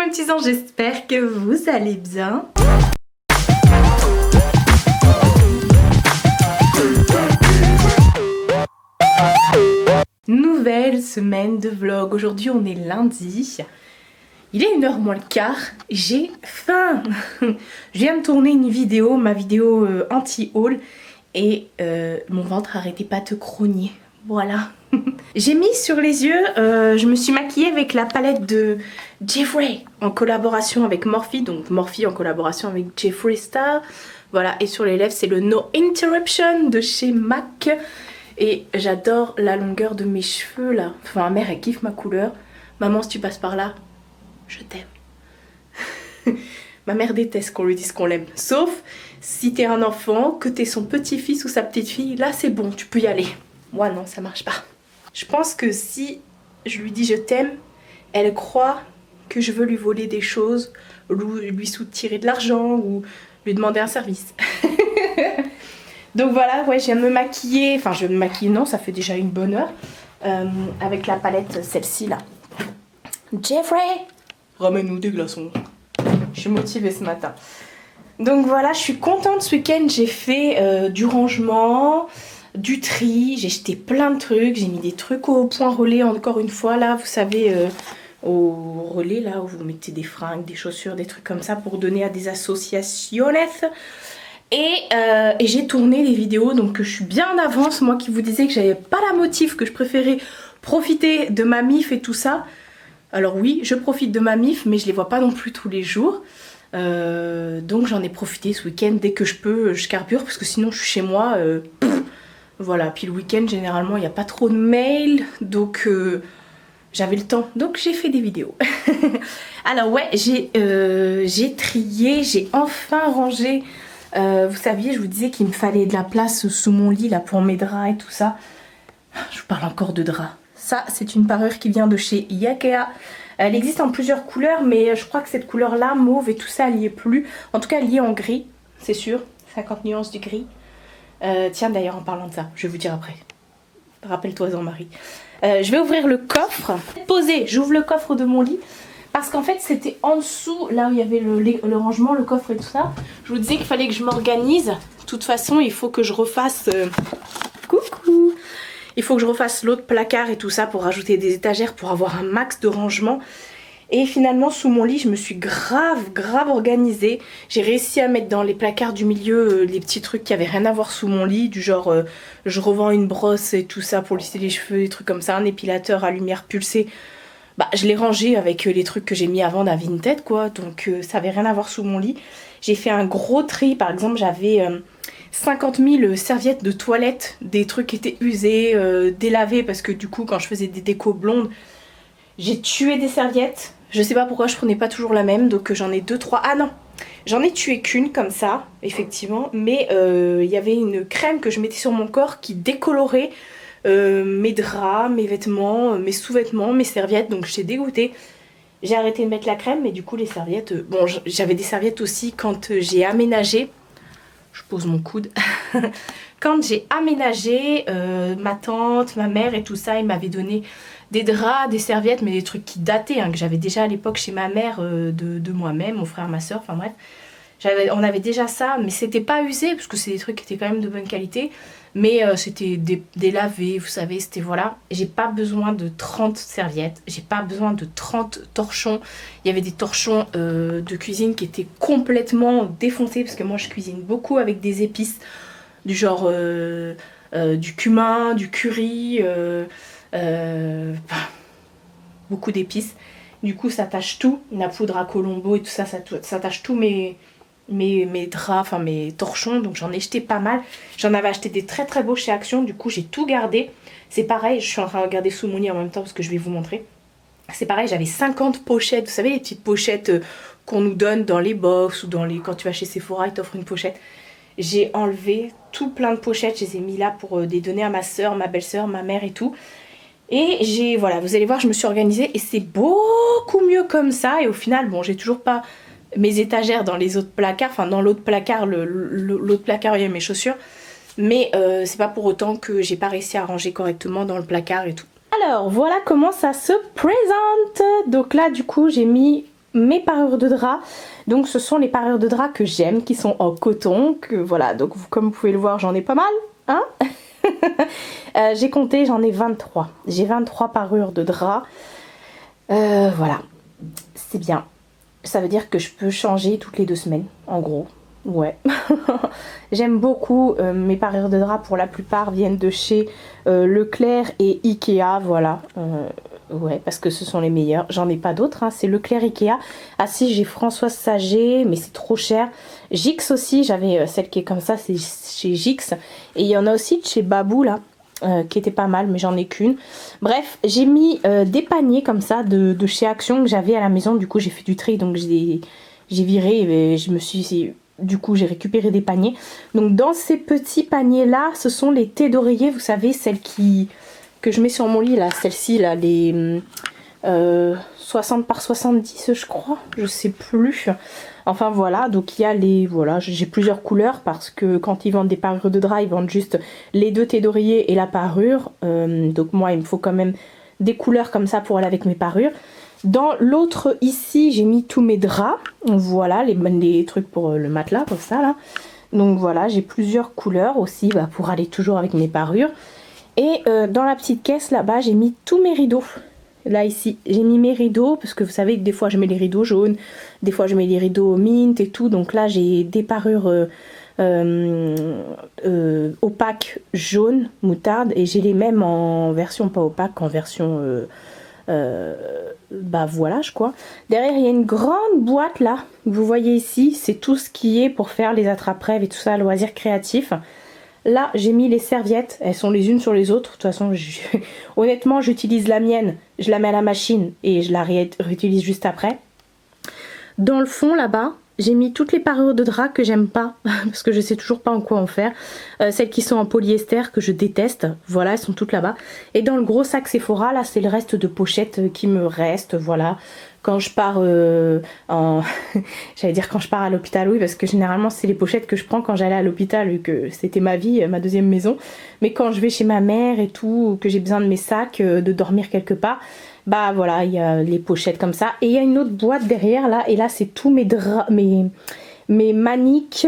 mes petits anges, j'espère que vous allez bien. Nouvelle semaine de vlog, aujourd'hui on est lundi. Il est 1h moins le quart, j'ai faim. Je viens de tourner une vidéo, ma vidéo anti-haul. Et mon ventre arrêtait pas de grogner, voilà. J'ai mis sur les yeux, je me suis maquillée avec la palette de Jeffree en collaboration avec Morphe, donc Morphe en collaboration avec Jeffree Star. Voilà, et sur les lèvres c'est le No Interruption de chez MAC. Et j'adore la longueur de mes cheveux là, enfin ma mère elle kiffe ma couleur. Maman si tu passes par là, je t'aime. Ma mère déteste qu'on lui dise qu'on l'aime, sauf si t'es un enfant, que t'es son petit-fils ou sa petite-fille, là c'est bon, tu peux y aller. Moi non, ça marche pas. Je pense que si je lui dis je t'aime, elle croit que je veux lui voler des choses, lui soutirer de l'argent ou lui demander un service. Donc voilà, ouais, je viens de me maquiller, enfin je me maquille, non, ça fait déjà une bonne heure, avec la palette, celle-ci là. Jeffree, ramène-nous des glaçons. Je suis motivée ce matin. Donc voilà, je suis contente ce week-end, j'ai fait du rangement, du tri, j'ai jeté plein de trucs, j'ai mis des trucs au point relais encore une fois là, vous savez, au relais là où vous mettez des fringues, des chaussures, des trucs comme ça pour donner à des associations. Et j'ai tourné des vidéos, donc je suis bien en avance, moi qui vous disais que j'avais pas la motive, que je préférais profiter de ma mif et tout ça. Alors oui, je profite de ma mif, mais je les vois pas non plus tous les jours. Donc j'en ai profité ce week-end, dès que je peux, je carbure, parce que sinon je suis chez moi. Voilà, puis le week-end généralement il n'y a pas trop de mails, donc j'avais le temps, donc j'ai fait des vidéos. Alors ouais, j'ai trié, j'ai enfin rangé. Vous saviez, je vous disais qu'il me fallait de la place sous mon lit là pour mes draps et tout ça. Je vous parle encore de draps. Ça, c'est une parure qui vient de chez Yakea. Elle existe en plusieurs couleurs, mais je crois que cette couleur-là, mauve et tout ça, elle n'y est plus. En tout cas, elle y est en gris, c'est sûr. 50 nuances du gris. Tiens, d'ailleurs, en parlant de ça, je vais vous dire après. Rappelle-toi-en, Marie. Je vais ouvrir le coffre. Posé, j'ouvre le coffre de mon lit. Parce qu'en fait, c'était en dessous, là où il y avait le rangement, le coffre et tout ça. Je vous disais qu'il fallait que je m'organise. De toute façon, il faut que je refasse... Coucou! Il faut que je refasse l'autre placard et tout ça pour rajouter des étagères pour avoir un max de rangement. Et finalement sous mon lit je me suis grave organisée. J'ai réussi à mettre dans les placards du milieu les petits trucs qui avaient rien à voir sous mon lit. Du genre je revends une brosse et tout ça pour lisser les cheveux, des trucs comme ça. Un épilateur à lumière pulsée. Bah je l'ai rangé avec les trucs que j'ai mis avant d'un Vinted quoi. Donc ça avait rien à voir sous mon lit. J'ai fait un gros tri, par exemple j'avais... 50 000 serviettes de toilette, des trucs qui étaient usés, délavés, parce que du coup quand je faisais des décos blondes, j'ai tué des serviettes. Je sais pas pourquoi je prenais pas toujours la même, donc j'en ai 2-3. Ah non, j'en ai tué qu'une comme ça, effectivement, mais il y avait une crème que je mettais sur mon corps qui décolorait mes draps, mes vêtements, mes sous-vêtements, mes serviettes, donc j'étais dégoûtée. J'ai arrêté de mettre la crème, mais du coup les serviettes, bon j'avais des serviettes aussi quand j'ai aménagé. Je pose mon coude. Quand j'ai aménagé, ma tante, ma mère et tout ça, ils m'avaient donné des draps, des serviettes, mais des trucs qui dataient, hein, que j'avais déjà à l'époque chez ma mère, de moi-même, mon frère, ma soeur, enfin bref. On avait déjà ça, mais c'était pas usé, parce que c'est des trucs qui étaient quand même de bonne qualité. Mais c'était délavé, vous savez, c'était voilà. J'ai pas besoin de 30 serviettes, j'ai pas besoin de 30 torchons. Il y avait des torchons de cuisine qui étaient complètement défoncés, parce que moi je cuisine beaucoup avec des épices, du genre du cumin, du curry, beaucoup d'épices. Du coup ça tâche tout, la poudre à Colombo et tout ça, ça tâche tout mes draps, enfin mes torchons, donc j'en ai jeté pas mal. J'en avais acheté des très beaux chez Action, du coup j'ai tout gardé. C'est pareil, je suis en train de regarder sous mon lit en même temps parce que je vais vous montrer. C'est pareil, j'avais 50 pochettes, vous savez les petites pochettes qu'on nous donne dans les box ou dans les... quand tu vas chez Sephora, ils t'offrent une pochette. J'ai enlevé tout plein de pochettes, je les ai mis là pour les donner à ma soeur, ma belle-soeur, ma mère et tout. Et voilà, vous allez voir, je me suis organisée et c'est beaucoup mieux comme ça. Et au final, bon, j'ai toujours pas mes étagères dans les autres placards, enfin dans l'autre placard, l'autre placard il y a mes chaussures, mais c'est pas pour autant que j'ai pas réussi à ranger correctement dans le placard et tout. Alors voilà comment ça se présente. Donc là du coup j'ai mis mes parures de drap. Donc ce sont les parures de drap que j'aime, qui sont en coton, que voilà, donc comme vous pouvez le voir, j'en ai pas mal, hein. J'ai compté, j'en ai 23. J'ai 23 parures de drap. Voilà, c'est bien. Ça veut dire que je peux changer toutes les 2 semaines, en gros. Ouais. J'aime beaucoup mes parures de drap, pour la plupart viennent de chez Leclerc et Ikea, voilà. Ouais, parce que ce sont les meilleurs. J'en ai pas d'autres, hein. C'est Leclerc, Ikea. Ah si, j'ai Françoise Saget, mais c'est trop cher. Jix aussi, j'avais celle qui est comme ça, c'est chez Jix. Et il y en a aussi de chez Babou, là, qui était pas mal, mais j'en ai qu'une. Bref, j'ai mis des paniers comme ça de chez Action que j'avais à la maison. Du coup, j'ai fait du tri, donc j'ai viré et je me suis... Du coup, j'ai récupéré des paniers. Donc, dans ces petits paniers-là, ce sont les thés d'oreiller. Vous savez, celles que je mets sur mon lit, là. Celles-ci, là, les 60 par 70, je crois. Je sais plus. Enfin, voilà. Donc, il y a les... Voilà, j'ai plusieurs couleurs parce que quand ils vendent des parures de drap, ils vendent juste les 2 thés d'oreiller et la parure. Donc, moi, il me faut quand même des couleurs comme ça pour aller avec mes parures. Dans l'autre ici, j'ai mis tous mes draps. Voilà, les trucs pour le matelas, comme ça là. Donc voilà, j'ai plusieurs couleurs aussi pour aller toujours avec mes parures. Et dans la petite caisse là-bas, j'ai mis tous mes rideaux. Là ici, j'ai mis mes rideaux parce que vous savez que des fois je mets les rideaux jaunes, des fois je mets les rideaux mint et tout. Donc là, j'ai des parures opaques jaune moutarde et j'ai les mêmes en version pas opaque, en version... voilà je crois. Derrière il y a une grande boîte là, vous voyez ici, c'est tout ce qui est pour faire les attrape-rêves et tout ça, loisirs créatifs. Là j'ai mis les serviettes, elles sont les unes sur les autres, de toute façon honnêtement j'utilise la mienne, je la mets à la machine et je la réutilise juste après. Dans le fond là-bas, j'ai mis toutes les parures de drap que j'aime pas, parce que je sais toujours pas en quoi en faire. Celles qui sont en polyester, que je déteste, voilà, elles sont toutes là-bas. Et dans le gros sac Sephora, là, c'est le reste de pochettes qui me restent, voilà. Quand je pars j'allais dire quand je pars à l'hôpital, oui, parce que généralement, c'est les pochettes que je prends quand j'allais à l'hôpital, vu que c'était ma vie, ma deuxième maison. Mais quand je vais chez ma mère et tout, que j'ai besoin de mes sacs, de dormir quelque part... Bah voilà, il y a les pochettes comme ça. Et il y a une autre boîte derrière là. Et là, c'est tous mes draps, mes maniques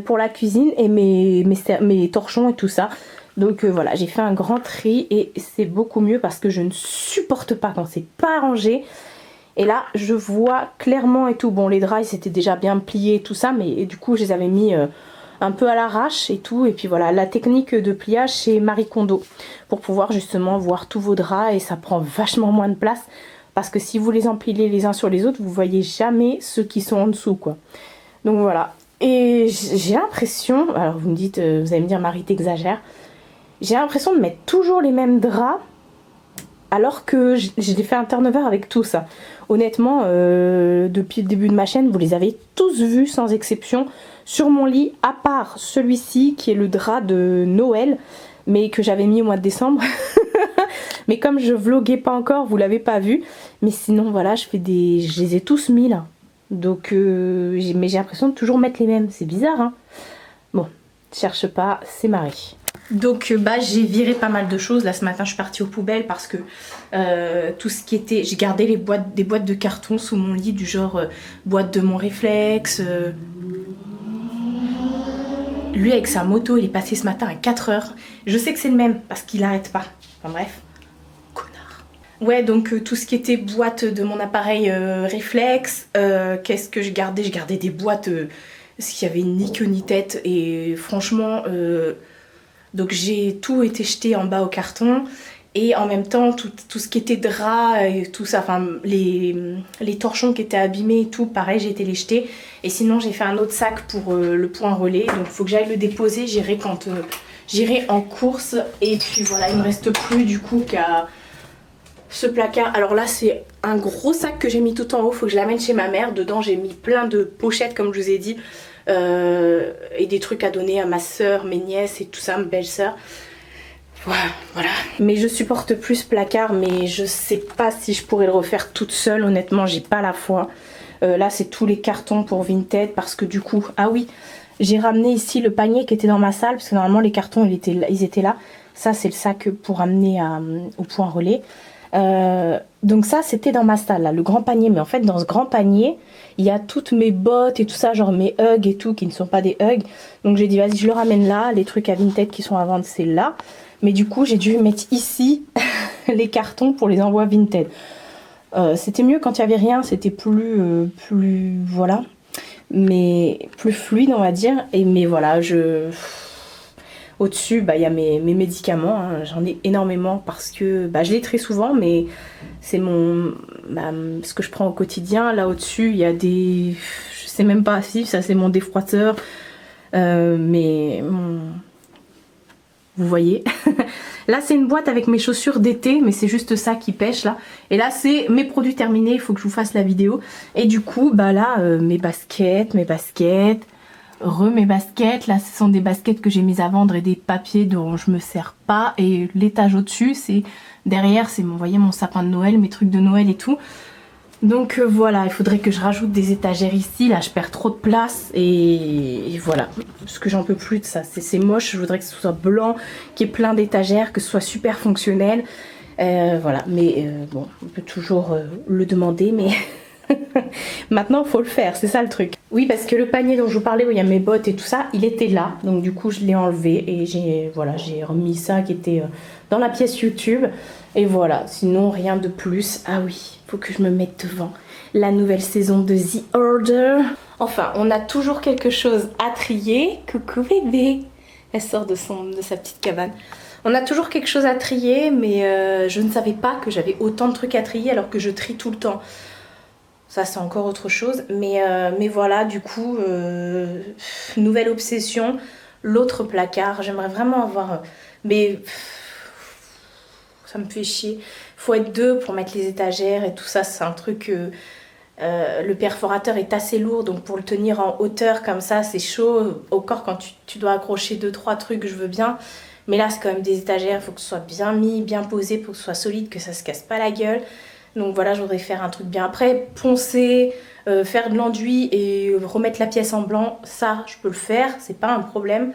pour la cuisine et mes torchons et tout ça. Donc voilà, j'ai fait un grand tri et c'est beaucoup mieux parce que je ne supporte pas quand c'est pas rangé. Et là, je vois clairement et tout. Bon, les draps, c'était déjà bien plié et tout ça. Mais du coup, je les avais mis... un peu à l'arrache et tout, et puis voilà, la technique de pliage chez Marie Kondo pour pouvoir justement voir tous vos draps et ça prend vachement moins de place parce que si vous les empilez les uns sur les autres, vous voyez jamais ceux qui sont en dessous quoi. Donc voilà, et j'ai l'impression, alors vous me dites, vous allez me dire Marie t'exagères, j'ai l'impression de mettre toujours les mêmes draps alors que j'ai fait un turnover avec tout ça. Honnêtement, depuis le début de ma chaîne, vous les avez tous vus sans exception sur mon lit, à part celui-ci qui est le drap de Noël, mais que j'avais mis au mois de décembre. Mais comme je vloguais pas encore, vous l'avez pas vu. Mais sinon, voilà, je les ai tous mis là. Donc, mais j'ai l'impression de toujours mettre les mêmes. C'est bizarre, hein. Bon, cherche pas, c'est Marie. Donc j'ai viré pas mal de choses. Là ce matin je suis partie aux poubelles parce que tout ce qui était... J'ai gardé des boîtes de carton sous mon lit du genre boîte de mon réflexe. Lui avec sa moto il est passé ce matin à 4 h. Je sais que c'est le même parce qu'il arrête pas. Enfin bref. Connard. Ouais donc tout ce qui était boîte de mon appareil réflexe. Qu'est-ce que je gardais? Je gardais des boîtes parce qu'il y avait ni queue ni tête. Et franchement... donc j'ai tout été jeté en bas au carton et en même temps tout ce qui était drap et tout ça, enfin les torchons qui étaient abîmés et tout, pareil j'ai été les jeter. Et sinon j'ai fait un autre sac pour le point relais, donc il faut que j'aille le déposer, j'irai quand j'irai en course. Et puis voilà, il me reste plus du coup qu'à ce placard. Alors là c'est un gros sac que j'ai mis tout en haut, faut que je l'amène chez ma mère. Dedans j'ai mis plein de pochettes comme je vous ai dit. Et des trucs à donner à ma soeur, mes nièces et tout ça, ma belle-sœur. Voilà. Mais je supporte plus ce placard, mais je sais pas si je pourrais le refaire toute seule. Honnêtement, j'ai pas la foi. Là, c'est tous les cartons pour Vinted parce que du coup... Ah oui, j'ai ramené ici le panier qui était dans ma salle parce que normalement les cartons, ils étaient là. Ça, c'est le sac pour amener au point relais. Donc ça c'était dans ma salle là, le grand panier, mais en fait dans ce grand panier il y a toutes mes bottes et tout ça, genre mes Uggs et tout qui ne sont pas des Uggs, donc j'ai dit vas-y je le ramène là, les trucs à Vinted qui sont à vendre c'est là, mais du coup j'ai dû mettre ici les cartons pour les envois Vinted. C'était mieux quand il n'y avait rien, c'était plus voilà, mais plus fluide on va dire, et mais voilà au-dessus, bah, y a mes médicaments, hein. J'en ai énormément parce que bah, je les trie souvent, mais c'est ce que je prends au quotidien. Là au-dessus, il y a des... Je sais même pas si ça c'est mon défroisseur, vous voyez. Là c'est une boîte avec mes chaussures d'été, mais c'est juste ça qui pêche là. Et là c'est mes produits terminés, il faut que je vous fasse la vidéo. Et du coup, bah là, mes baskets, mes baskets, là ce sont des baskets que j'ai mises à vendre et des papiers dont je me sers pas, et l'étage au-dessus c'est derrière, c'est vous voyez mon sapin de Noël, mes trucs de Noël et tout. Donc voilà, il faudrait que je rajoute des étagères ici, là je perds trop de place et voilà, parce que j'en peux plus de ça, c'est moche, je voudrais que ce soit blanc, qu'il y ait plein d'étagères, que ce soit super fonctionnel, voilà, mais bon, on peut toujours le demander, mais maintenant il faut le faire, c'est ça le truc. Oui, parce que le panier dont je vous parlais où il y a mes bottes et tout ça, il était là, donc du coup je l'ai enlevé et j'ai remis ça qui était dans la pièce YouTube, et voilà, sinon rien de plus. Ah oui, faut que je me mette devant la nouvelle saison de The Order. Enfin, on a toujours quelque chose à trier. Coucou bébé, elle sort de sa petite cabane. On a toujours quelque chose à trier, mais je ne savais pas que j'avais autant de trucs à trier alors que je trie tout le temps. Ça c'est encore autre chose, mais voilà, du coup, nouvelle obsession, l'autre placard, j'aimerais vraiment avoir, mais ça me fait chier, faut être deux pour mettre les étagères et tout ça, c'est un truc, le perforateur est assez lourd, donc pour le tenir en hauteur comme ça, c'est chaud, au corps quand tu dois accrocher 2-3 trucs, je veux bien, mais là c'est quand même des étagères, il faut que ce soit bien mis, bien posé pour que ce soit solide, que ça se casse pas la gueule. Donc voilà, je voudrais faire un truc bien. Après, poncer, faire de l'enduit et remettre la pièce en blanc, ça, je peux le faire, c'est pas un problème.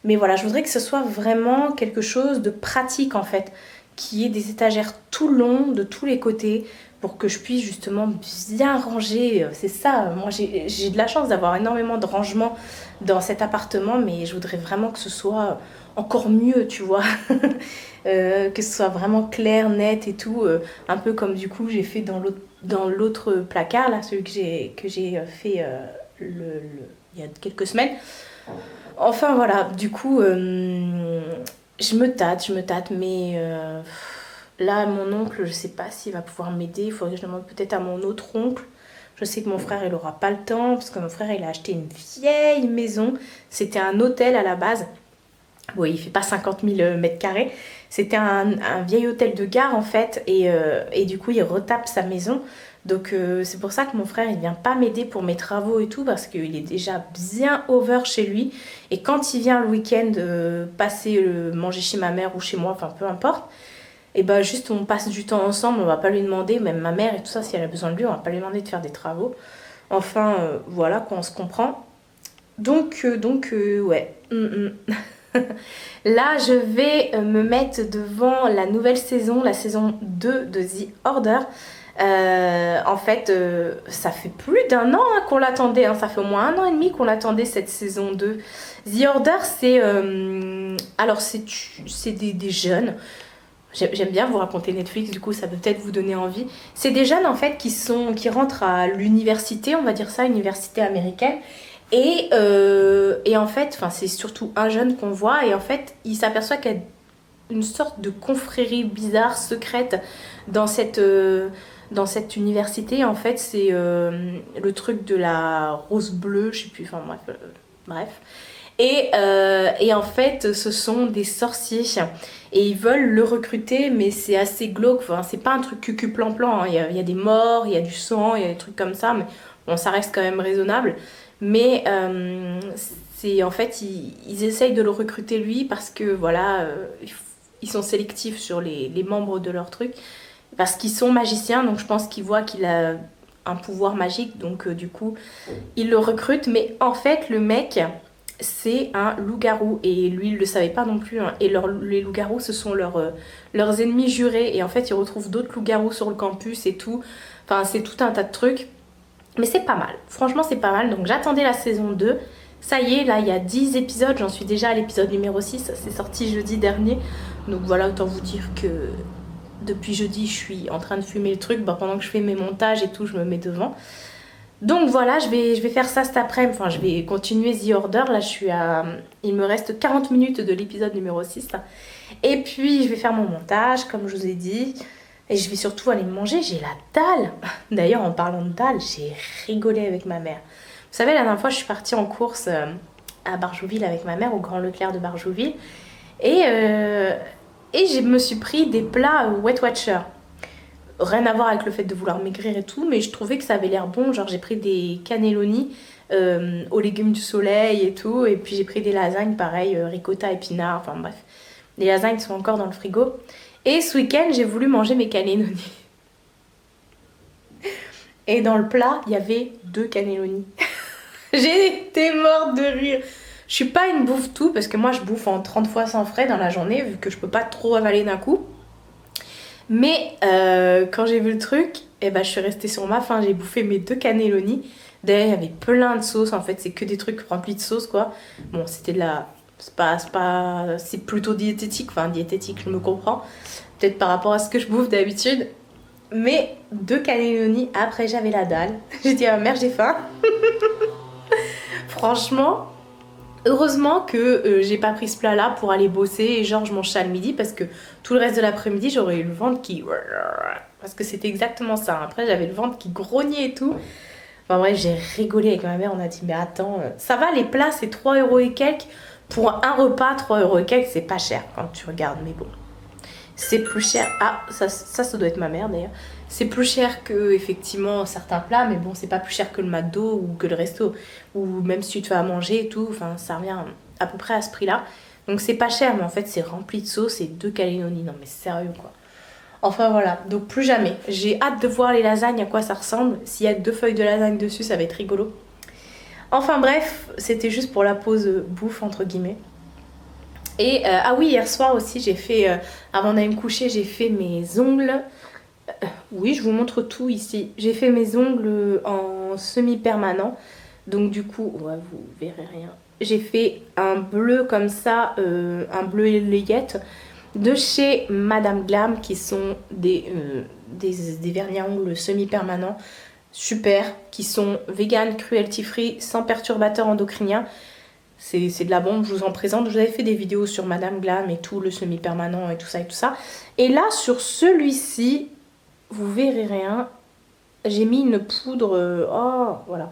Mais voilà, je voudrais que ce soit vraiment quelque chose de pratique en fait, qui ait des étagères tout long, de tous les côtés, pour que je puisse justement bien ranger. C'est ça, moi j'ai de la chance d'avoir énormément de rangement dans cet appartement, mais je voudrais vraiment que ce soit encore mieux, tu vois. Que ce soit vraiment clair, net et tout, un peu comme du coup j'ai fait dans l'autre placard, là, celui que j'ai fait il y a quelques semaines. Enfin voilà, du coup, je me tâte, mais là, mon oncle, je sais pas s'il va pouvoir m'aider, il faudrait que je demande peut-être à mon autre oncle. Je sais que mon frère, il aura pas le temps, parce que mon frère, il a acheté une vieille maison, c'était un hôtel à la base. Oui, il fait pas 50 000 mètres carrés. C'était un vieil hôtel de gare en fait, et du coup il retape sa maison. Donc c'est pour ça que mon frère il vient pas m'aider pour mes travaux et tout, parce qu'il est déjà bien over chez lui. Et quand il vient le week-end passer manger chez ma mère ou chez moi, enfin peu importe, et bah juste on passe du temps ensemble, on va pas lui demander, même ma mère et tout ça, si elle a besoin de lui, on va pas lui demander de faire des travaux. Enfin voilà quoi, on se comprend. Donc ouais. Là, je vais me mettre devant la nouvelle saison, la saison 2 de The Order. En fait, ça fait plus d'1 an hein, qu'on l'attendait, hein. Ça fait au moins 1 an et demi qu'on l'attendait cette saison 2. The Order, c'est... alors, c'est des jeunes. J'aime bien vous raconter Netflix, du coup ça peut peut-être vous donner envie. C'est des jeunes en fait qui rentrent à l'université, on va dire ça, université américaine. Et en fait, c'est surtout un jeune qu'on voit, et en fait il s'aperçoit qu'il y a une sorte de confrérie bizarre, secrète dans cette université. En fait c'est le truc de la rose bleue, je sais plus, enfin bref. Et en fait ce sont des sorciers et ils veulent le recruter, mais c'est assez glauque, enfin, c'est pas un truc cucu-plan-plan, hein. Il y a des morts, il y a du sang, il y a des trucs comme ça, mais bon ça reste quand même raisonnable. Mais c'est en fait ils essayent de le recruter lui parce que voilà, ils sont sélectifs sur les membres de leur truc, parce qu'ils sont magiciens, donc je pense qu'ils voient qu'il a un pouvoir magique, donc du coup ils le recrutent. Mais en fait le mec, c'est un loup-garou et lui il le savait pas non plus hein. Et les loups-garous ce sont leurs ennemis jurés et en fait ils retrouvent d'autres loups-garous sur le campus et tout. Enfin c'est tout un tas de trucs. Mais c'est pas mal, franchement c'est pas mal. Donc j'attendais la saison 2. Ça y est, là il y a 10 épisodes, j'en suis déjà à l'épisode numéro 6. C'est sorti jeudi dernier. Donc voilà, autant vous dire que depuis jeudi je suis en train de fumer le truc. Bah, pendant que je fais mes montages et tout, je me mets devant. Donc voilà, je vais faire ça cet après-midi. Enfin, je vais continuer The Order. Là, il me reste 40 minutes de l'épisode numéro 6. Et puis, je vais faire mon montage, comme je vous ai dit. Et je vais surtout aller manger. J'ai la dalle. D'ailleurs, en parlant de dalle, j'ai rigolé avec ma mère. Vous savez, la dernière fois, je suis partie en course à Barjouville avec ma mère, au Grand Leclerc de Barjouville. Et je me suis pris des plats Weight Watcher. Rien à voir avec le fait de vouloir maigrir et tout, mais je trouvais que ça avait l'air bon. Genre j'ai pris des cannelloni aux légumes du soleil et tout, et puis j'ai pris des lasagnes pareil, ricotta, épinards, enfin bref. Les lasagnes sont encore dans le frigo. Et ce week-end j'ai voulu manger mes cannelloni. Et dans le plat, il y avait 2 cannelloni. J'ai été morte de rire. Je suis pas une bouffe-tout, parce que moi je bouffe en 30 fois sans frais dans la journée, vu que je peux pas trop avaler d'un coup. Mais quand j'ai vu le truc, eh ben, je suis restée sur ma faim, j'ai bouffé mes 2 cannelloni. D'ailleurs, il y avait plein de sauces, en fait, c'est que des trucs remplis de sauce, quoi. Bon, c'était de la... C'est plutôt diététique, enfin diététique, je me comprends. Peut-être par rapport à ce que je bouffe d'habitude. Mais 2 cannelloni, après j'avais la dalle. J'ai dit à ma mère, j'ai faim. Franchement... Heureusement que j'ai pas pris ce plat là pour aller bosser et genre je mange ça le midi parce que tout le reste de l'après-midi j'aurais eu le ventre qui... Parce que c'était exactement ça. Après j'avais le ventre qui grognait et tout. Enfin bref, j'ai rigolé avec ma mère, on a dit mais attends, ça va les plats c'est 3 euros et quelques. Pour un repas 3 euros et quelques c'est pas cher quand tu regardes mais bon. C'est plus cher. Ah, ça doit être ma mère d'ailleurs. C'est plus cher que effectivement certains plats, mais bon, c'est pas plus cher que le McDo ou que le resto. Ou même si tu te fais à manger et tout, enfin, ça revient à peu près à ce prix-là. Donc c'est pas cher, mais en fait, c'est rempli de sauce et 2 cannelloni. Non, mais sérieux quoi. Enfin voilà, donc plus jamais. J'ai hâte de voir les lasagnes, à quoi ça ressemble. S'il y a 2 feuilles de lasagne dessus, ça va être rigolo. Enfin bref, c'était juste pour la pause bouffe, entre guillemets. Et ah oui, hier soir aussi, j'ai fait, avant d'aller me coucher, j'ai fait mes ongles. Oui, je vous montre tout ici. J'ai fait mes ongles en semi-permanent. Donc du coup, ouais, vous verrez rien. J'ai fait un bleu comme ça, un bleu layette de chez Madame Glam qui sont des vernis à ongles semi-permanents. Super, qui sont vegan, cruelty free, sans perturbateurs endocriniens. C'est de la bombe, je vous en présente. Je vous avais fait des vidéos sur Madame Glam et tout, le semi-permanent et tout ça et tout ça. Et là, sur celui-ci, vous verrez rien. J'ai mis une poudre... oh, voilà.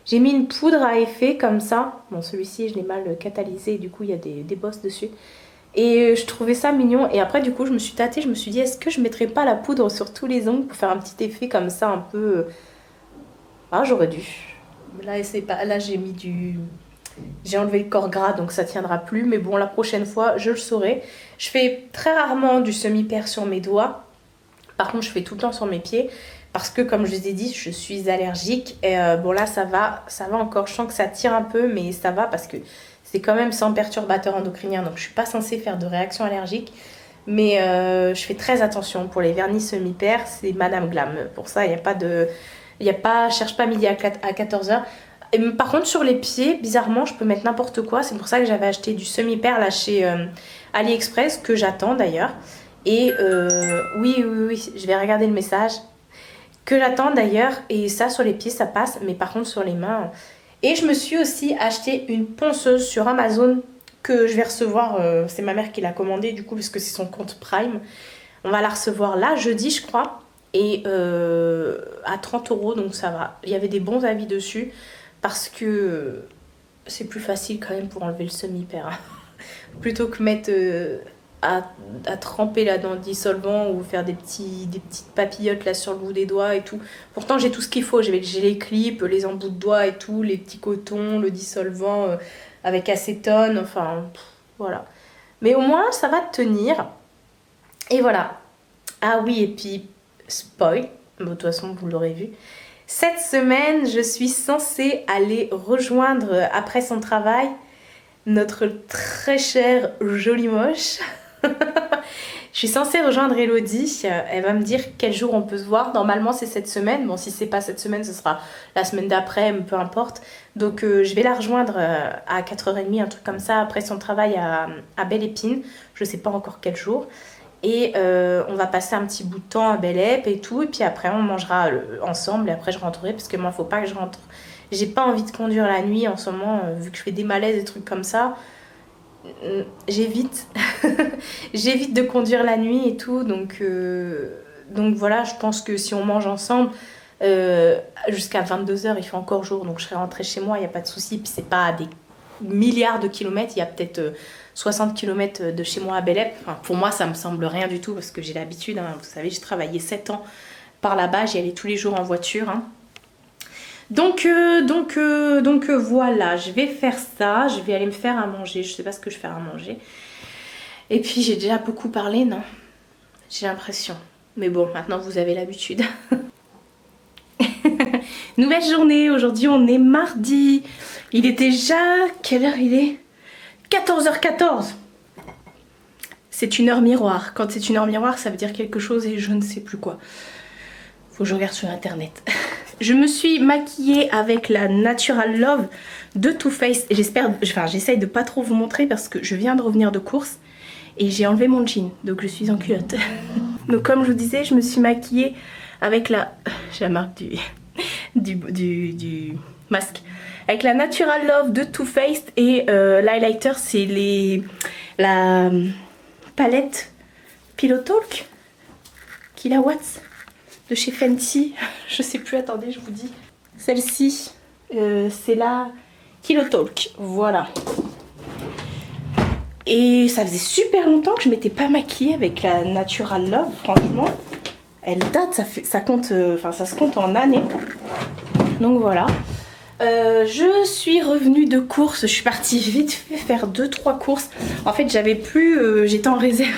J'ai mis une poudre à effet comme ça. Bon, celui-ci, je l'ai mal catalysé. Du coup, il y a des bosses dessus. Et je trouvais ça mignon. Et après, du coup, je me suis tâtée. Je me suis dit, est-ce que je mettrais pas la poudre sur tous les ongles pour faire un petit effet comme ça, un peu... Ah, j'aurais dû. Là, c'est pas... Là, j'ai mis du... J'ai enlevé le corps gras, donc ça tiendra plus. Mais bon, la prochaine fois, je le saurai. Je fais très rarement du semi-père sur mes doigts. Par contre, je fais tout le temps sur mes pieds. Parce que, comme je vous ai dit, je suis allergique. Et bon, là, ça va encore. Je sens que ça tire un peu, mais ça va parce que c'est quand même sans perturbateur endocrinien. Donc, je suis pas censée faire de réaction allergique. Mais je fais très attention. Pour les vernis semi-père, c'est Madame Glam. Pour ça, il n'y a pas de... Cherche pas midi à 14h. Et par contre, sur les pieds, bizarrement, je peux mettre n'importe quoi. C'est pour ça que j'avais acheté du semi-père là chez AliExpress, que j'attends d'ailleurs. Et oui, je vais regarder le message. Que j'attends d'ailleurs. Et ça, sur les pieds, ça passe. Mais par contre, sur les mains... Et je me suis aussi acheté une ponceuse sur Amazon que je vais recevoir. C'est ma mère qui l'a commandée, du coup, parce que c'est son compte Prime. On va la recevoir là, jeudi, je crois. Et à 30 €, donc ça va. Il y avait des bons avis dessus. Parce que c'est plus facile quand même pour enlever le semi-père. Plutôt que mettre à tremper là dans le dissolvant ou faire des petites papillotes là sur le bout des doigts et tout. Pourtant j'ai tout ce qu'il faut. J'ai les clips, les embouts de doigts et tout, les petits cotons, le dissolvant avec acétone. Enfin, voilà. Mais au moins ça va tenir. Et voilà. Ah oui, et puis, spoil. De toute façon, vous l'aurez vu. Cette semaine, je suis censée aller rejoindre, après son travail, notre très cher Joli Moche. Je suis censée rejoindre Elodie, elle va me dire quel jour on peut se voir. Normalement c'est cette semaine, bon si c'est pas cette semaine ce sera la semaine d'après, peu importe. Donc je vais la rejoindre à 4h30, un truc comme ça, après son travail à Belle Épine. Je sais pas encore quel jour. Et on va passer un petit bout de temps à Belle Ép et tout. Et puis après on mangera ensemble et après je rentrerai parce que moi faut pas que je rentre. J'ai pas envie de conduire la nuit en ce moment, vu que je fais des malaises et trucs comme ça. J'évite j'évite de conduire la nuit et tout, donc voilà, je pense que si on mange ensemble jusqu'à 22h il fait encore jour, donc je serai rentrée chez moi, il n'y a pas de souci. Puis c'est pas à des milliards de kilomètres, il y a peut-être 60 km de chez moi à Belle Ép. Enfin, pour moi ça me semble rien du tout parce que j'ai l'habitude, hein. Vous savez, j'ai travaillé 7 ans par là-bas, j'y allais tous les jours en voiture, hein. Donc voilà, je vais faire ça, je vais aller me faire à manger, je sais pas ce que je vais faire à manger. Et puis j'ai déjà beaucoup parlé, non? J'ai l'impression. Mais bon, maintenant vous avez l'habitude. Nouvelle journée, aujourd'hui on est mardi. Il est déjà... Quelle heure il est? 14h14. C'est une heure miroir. Quand c'est une heure miroir, ça veut dire quelque chose et je ne sais plus quoi. Faut que je regarde sur internet. Je me suis maquillée avec la Natural Love de Too Faced. J'essaye de pas trop vous montrer parce que je viens de revenir de course et j'ai enlevé mon jean, donc je suis en culotte. Donc comme je vous disais, je me suis maquillée avec la... J'ai la marque du masque. Avec la Natural Love de Too Faced et l'highlighter c'est la palette Pillow Talk Kilowatts de chez Fenty, je sais plus, attendez, je vous dis. Celle-ci, c'est la Pillow Talk, voilà. Et ça faisait super longtemps que je m'étais pas maquillée avec la Natural Love, franchement. Elle date, ça compte, ça se compte en années. Donc voilà. Je suis revenue de course, je suis partie vite fait faire 2-3 courses. En fait, j'avais plus, j'étais en réserve.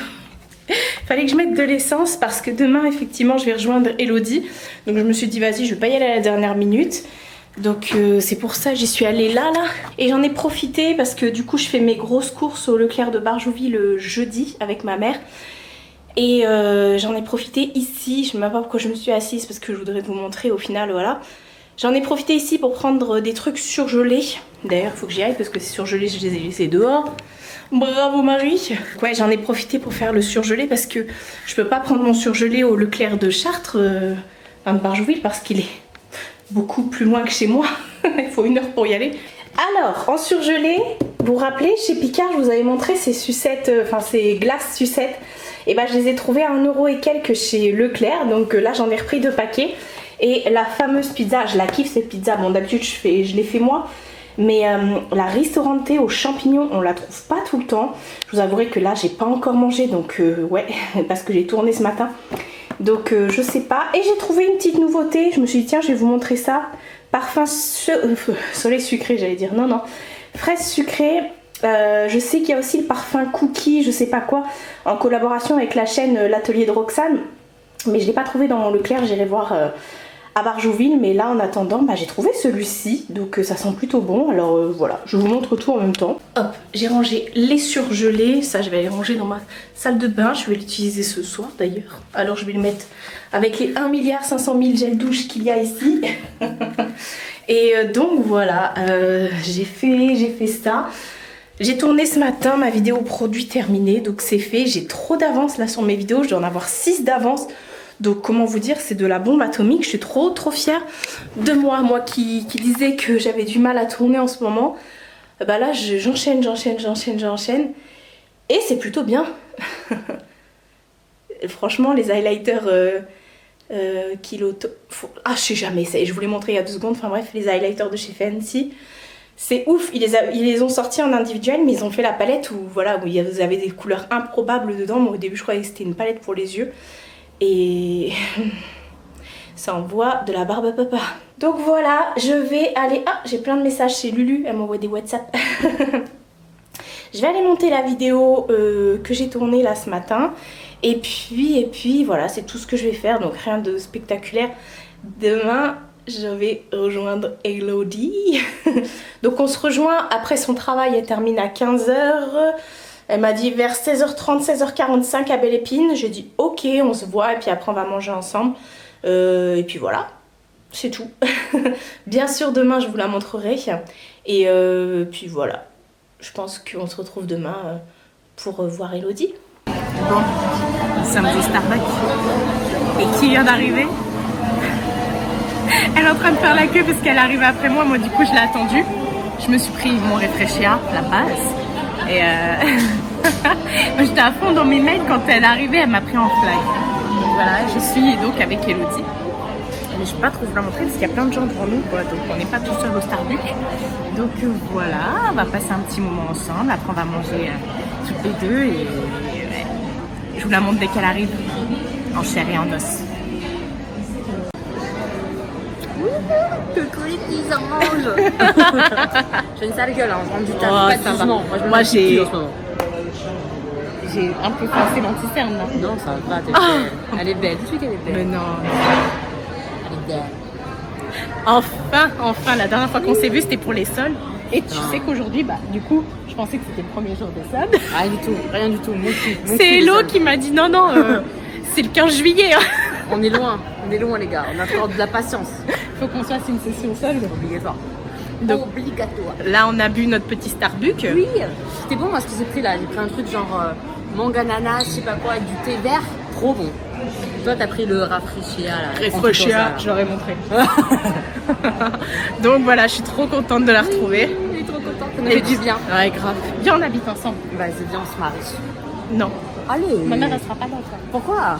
Fallait que je mette de l'essence parce que demain effectivement je vais rejoindre Elodie. Donc je me suis dit vas-y, je vais pas y aller à la dernière minute. Donc c'est pour ça j'y suis allée là. Et j'en ai profité parce que du coup je fais mes grosses courses au Leclerc de Barjouville le jeudi avec ma mère. Et j'en ai profité ici, je ne sais même pas pourquoi je me suis assise parce que je voudrais vous montrer au final, voilà. J'en ai profité ici pour prendre des trucs surgelés. D'ailleurs il faut que j'y aille parce que c'est surgelé, je les ai laissés dehors. Bravo Marie. Ouais, j'en ai profité pour faire le surgelé parce que je peux pas prendre mon surgelé au Leclerc de Chartres, de Barjouville, parce qu'il est beaucoup plus loin que chez moi. Il faut 1 heure pour y aller. Alors, en surgelé, vous vous rappelez, chez Picard, je vous avais montré ces sucettes, ces glaces sucettes. Et ben, je les ai trouvées à 1 euro et quelques chez Leclerc. Donc là, j'en ai repris 2 paquets. Et la fameuse pizza, je la kiffe cette pizza. Bon, d'habitude, je l'ai fait moi. Mais la ristorante aux champignons, on la trouve pas tout le temps. Je vous avouerai que là, j'ai pas encore mangé, donc ouais, parce que j'ai tourné ce matin. Donc je sais pas. Et j'ai trouvé une petite nouveauté. Je me suis dit tiens, je vais vous montrer ça. Parfum soleil sucré, j'allais dire. Non, non. Fraise sucrée. Je sais qu'il y a aussi le parfum cookie, je sais pas quoi, en collaboration avec la chaîne L'Atelier de Roxane. Mais je l'ai pas trouvé dans Leclerc, j'irai voir... à Barjouville, mais là en attendant j'ai trouvé celui-ci, donc ça sent plutôt bon. Alors voilà, je vous montre tout en même temps. Hop, j'ai rangé les surgelés, ça je vais les ranger dans ma salle de bain, je vais l'utiliser ce soir d'ailleurs. Alors je vais le mettre avec les 1,5 milliard gel douche qu'il y a ici. Et donc voilà, j'ai fait ça. J'ai tourné ce matin ma vidéo produit terminée, donc c'est fait. J'ai trop d'avance là sur mes vidéos, je dois en avoir 6 d'avance. Donc comment vous dire, c'est de la bombe atomique. Je suis trop fière de moi. Moi qui disais que j'avais du mal à tourner en ce moment. Bah là j'enchaîne. Et c'est plutôt bien. Franchement les highlighters je sais jamais essayé. Je vous l'ai montré il y a 2 secondes. Enfin bref, les highlighters de chez Fancy. C'est ouf, ils les ont sortis en individuel, mais ils ont fait la palette où voilà, où vous avez des couleurs improbables dedans. Moi au début je croyais que c'était une palette pour les yeux. Et ça envoie de la barbe à papa. Donc voilà, je vais aller... Ah, j'ai plein de messages chez Lulu, elle m'envoie des WhatsApp. Je vais aller monter la vidéo que j'ai tournée là ce matin. Et puis voilà, c'est tout ce que je vais faire, donc rien de spectaculaire. Demain, je vais rejoindre Elodie. Donc on se rejoint après son travail, elle termine à 15 h. Elle m'a dit vers 16h30, 16h45 à Belle Épine. J'ai dit ok, on se voit et puis après on va manger ensemble. Et puis voilà, c'est tout. Bien sûr demain je vous la montrerai. Et puis voilà, je pense qu'on se retrouve demain pour voir Elodie. Bon, nous sommes au Starbucks. Et qui vient d'arriver? Elle est en train de faire la queue parce qu'elle arrive après moi. Moi du coup je l'ai attendue. Je me suis pris mon réfléchia, la base. Et j'étais à fond dans mes mails quand elle est arrivée, elle m'a pris en flag. Donc voilà, je suis donc avec Elodie. Mais je ne vais pas trop vous la montrer parce qu'il y a plein de gens devant nous, quoi. Donc on n'est pas tout seul au Starbucks. Donc voilà, on va passer un petit moment ensemble. Après on va manger toutes les deux et ouais. Je vous la montre dès qu'elle arrive, en chair et en os. Coucou les petits anges. J'ai une sale gueule, hein, je rentre du taf, pas de jugement. Moi j'ai un peu passé l'anticerne là. Non, ça va, t'es belle. Elle est belle, tu sais qu'elle est belle. Mais non. Elle est belle. Enfin, la dernière fois qu'on s'est vu c'était pour les soldes. Et tu sais qu'aujourd'hui, bah du coup, je pensais que c'était le premier jour des soldes. Rien du tout. C'est Hello qui m'a dit non, c'est le 15 juillet. Hein. On est loin les gars, on a encore de la patience. Faut qu'on fasse une session solde. Obligatoire. Donc, obligatoire. Là, on a bu notre petit Starbucks. Oui, c'était bon moi ce que j'ai pris là. J'ai pris un truc genre mangue ananas, je sais pas quoi, avec du thé vert. Trop bon. Toi, t'as pris le rafraîchia là. Rafraîchia, je leur ai montré. Donc voilà, je suis trop contente de la retrouver. Je suis trop contente, ça nous fait du bien. Ouais, grave. Viens, on habite ensemble. Vas-y, viens, on se marie. Non. Allez. Ma mère, elle sera pas là. Pourquoi?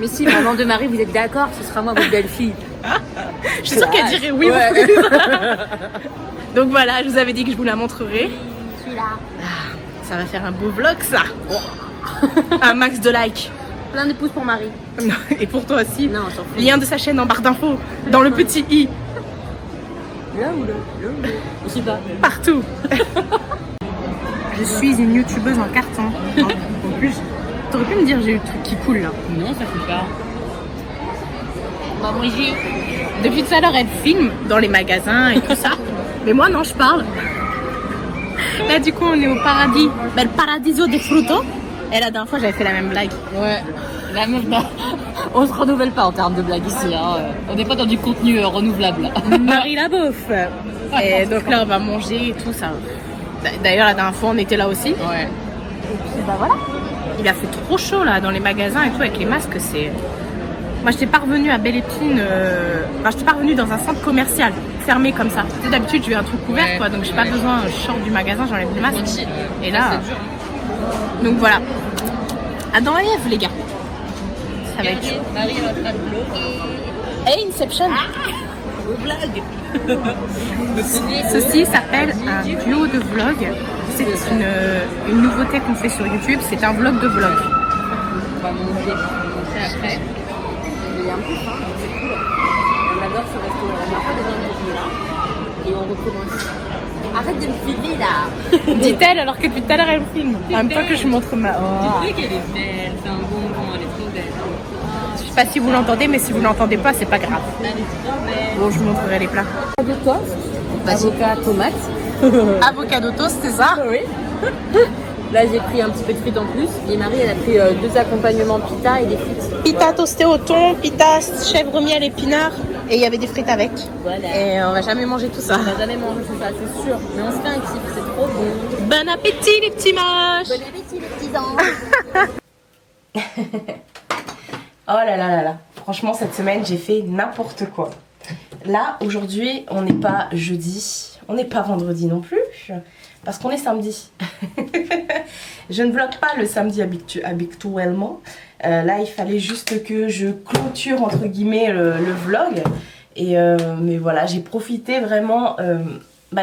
Mais si, maman de Marie, vous êtes d'accord, ce sera moi votre belle-fille. Je suis sûre qu'elle dirait oui. Ouais. Donc voilà, je vous avais dit que je vous la montrerai. Je suis là. Ça va faire un beau vlog ça. Un max de likes. Plein de pouces pour Marie. Et pour toi aussi. Non, on s'en fout. Lien de sa chaîne en barre d'infos. Dans le petit i. Là ou là? Je sais pas. Partout. Je suis une youtubeuse en carton. En plus, t'aurais pu me dire j'ai eu le truc qui coule là. Non, ça coule pas. Maman, Depuis tout à l'heure, elle filme dans les magasins et tout ça. Mais moi, non, je parle. Là, du coup, on est au paradis. Le paradiso des frutos. Et la dernière fois, j'avais fait la même blague. Ouais. La meuf, on se renouvelle pas en termes de blagues ici. Hein. On n'est pas dans du contenu renouvelable. Marie la beauf. Et donc là, on va manger et tout ça. D'ailleurs, la dernière fois, on était là aussi. Ouais. Et puis, bah voilà. Il a fait trop chaud là dans les magasins et tout avec les masques. C'est. Moi, je n'étais pas revenue à Belle Épine. Enfin, je n'étais pas revenue dans un centre commercial fermé comme ça. Tu sais, d'habitude, je vais un truc ouvert, quoi. Donc, j'ai pas besoin. Je sors du magasin, j'enlève le masque. Et là. Donc voilà. À dans la lièvre, les gars. Ça va être chaud. Marie est en train de bloquer. Hey, Inception. Vos blagues. Ceci s'appelle un duo de vlog. C'est une nouveauté qu'on fait sur YouTube. C'est un vlog de vlog. On va manger après. Il est un peu faim, c'est cool. On adore ce resto. On n'a pas besoin de manger là. Et on recommence. Arrête de me filmer là. Dit-elle alors que depuis tout à l'heure elle me filme. En même temps que je montre ma. Oh. Tu sais qu'elle est belle, c'est un bonbon, elle est trop belle. Je sais pas si vous l'entendez, mais si vous l'entendez pas, c'est pas grave. Elle est trop belle. Bon, je vous montrerai les plats. De toi, avocat, tomate. Avocado toast, c'est ça? Oui. Là, j'ai pris un petit peu de frites en plus. Et Marie, elle a pris 2 accompagnements pita et des frites. Pita toasté au thon, pita chèvre miel épinard. Et il y avait des frites avec. Voilà. Et on va jamais manger tout ça. On va jamais manger tout ça, c'est sûr. Mais on se fait un kiff, c'est trop bon. Bon appétit les petits moches. Bon appétit les petits anges. Oh là là là là. Franchement, cette semaine, j'ai fait n'importe quoi. Là, aujourd'hui, on n'est pas jeudi. On n'est pas vendredi non plus. Parce qu'on est samedi. Je ne vlog pas le samedi habituellement. Là, il fallait juste que je clôture entre guillemets le vlog. Et mais voilà, j'ai profité vraiment.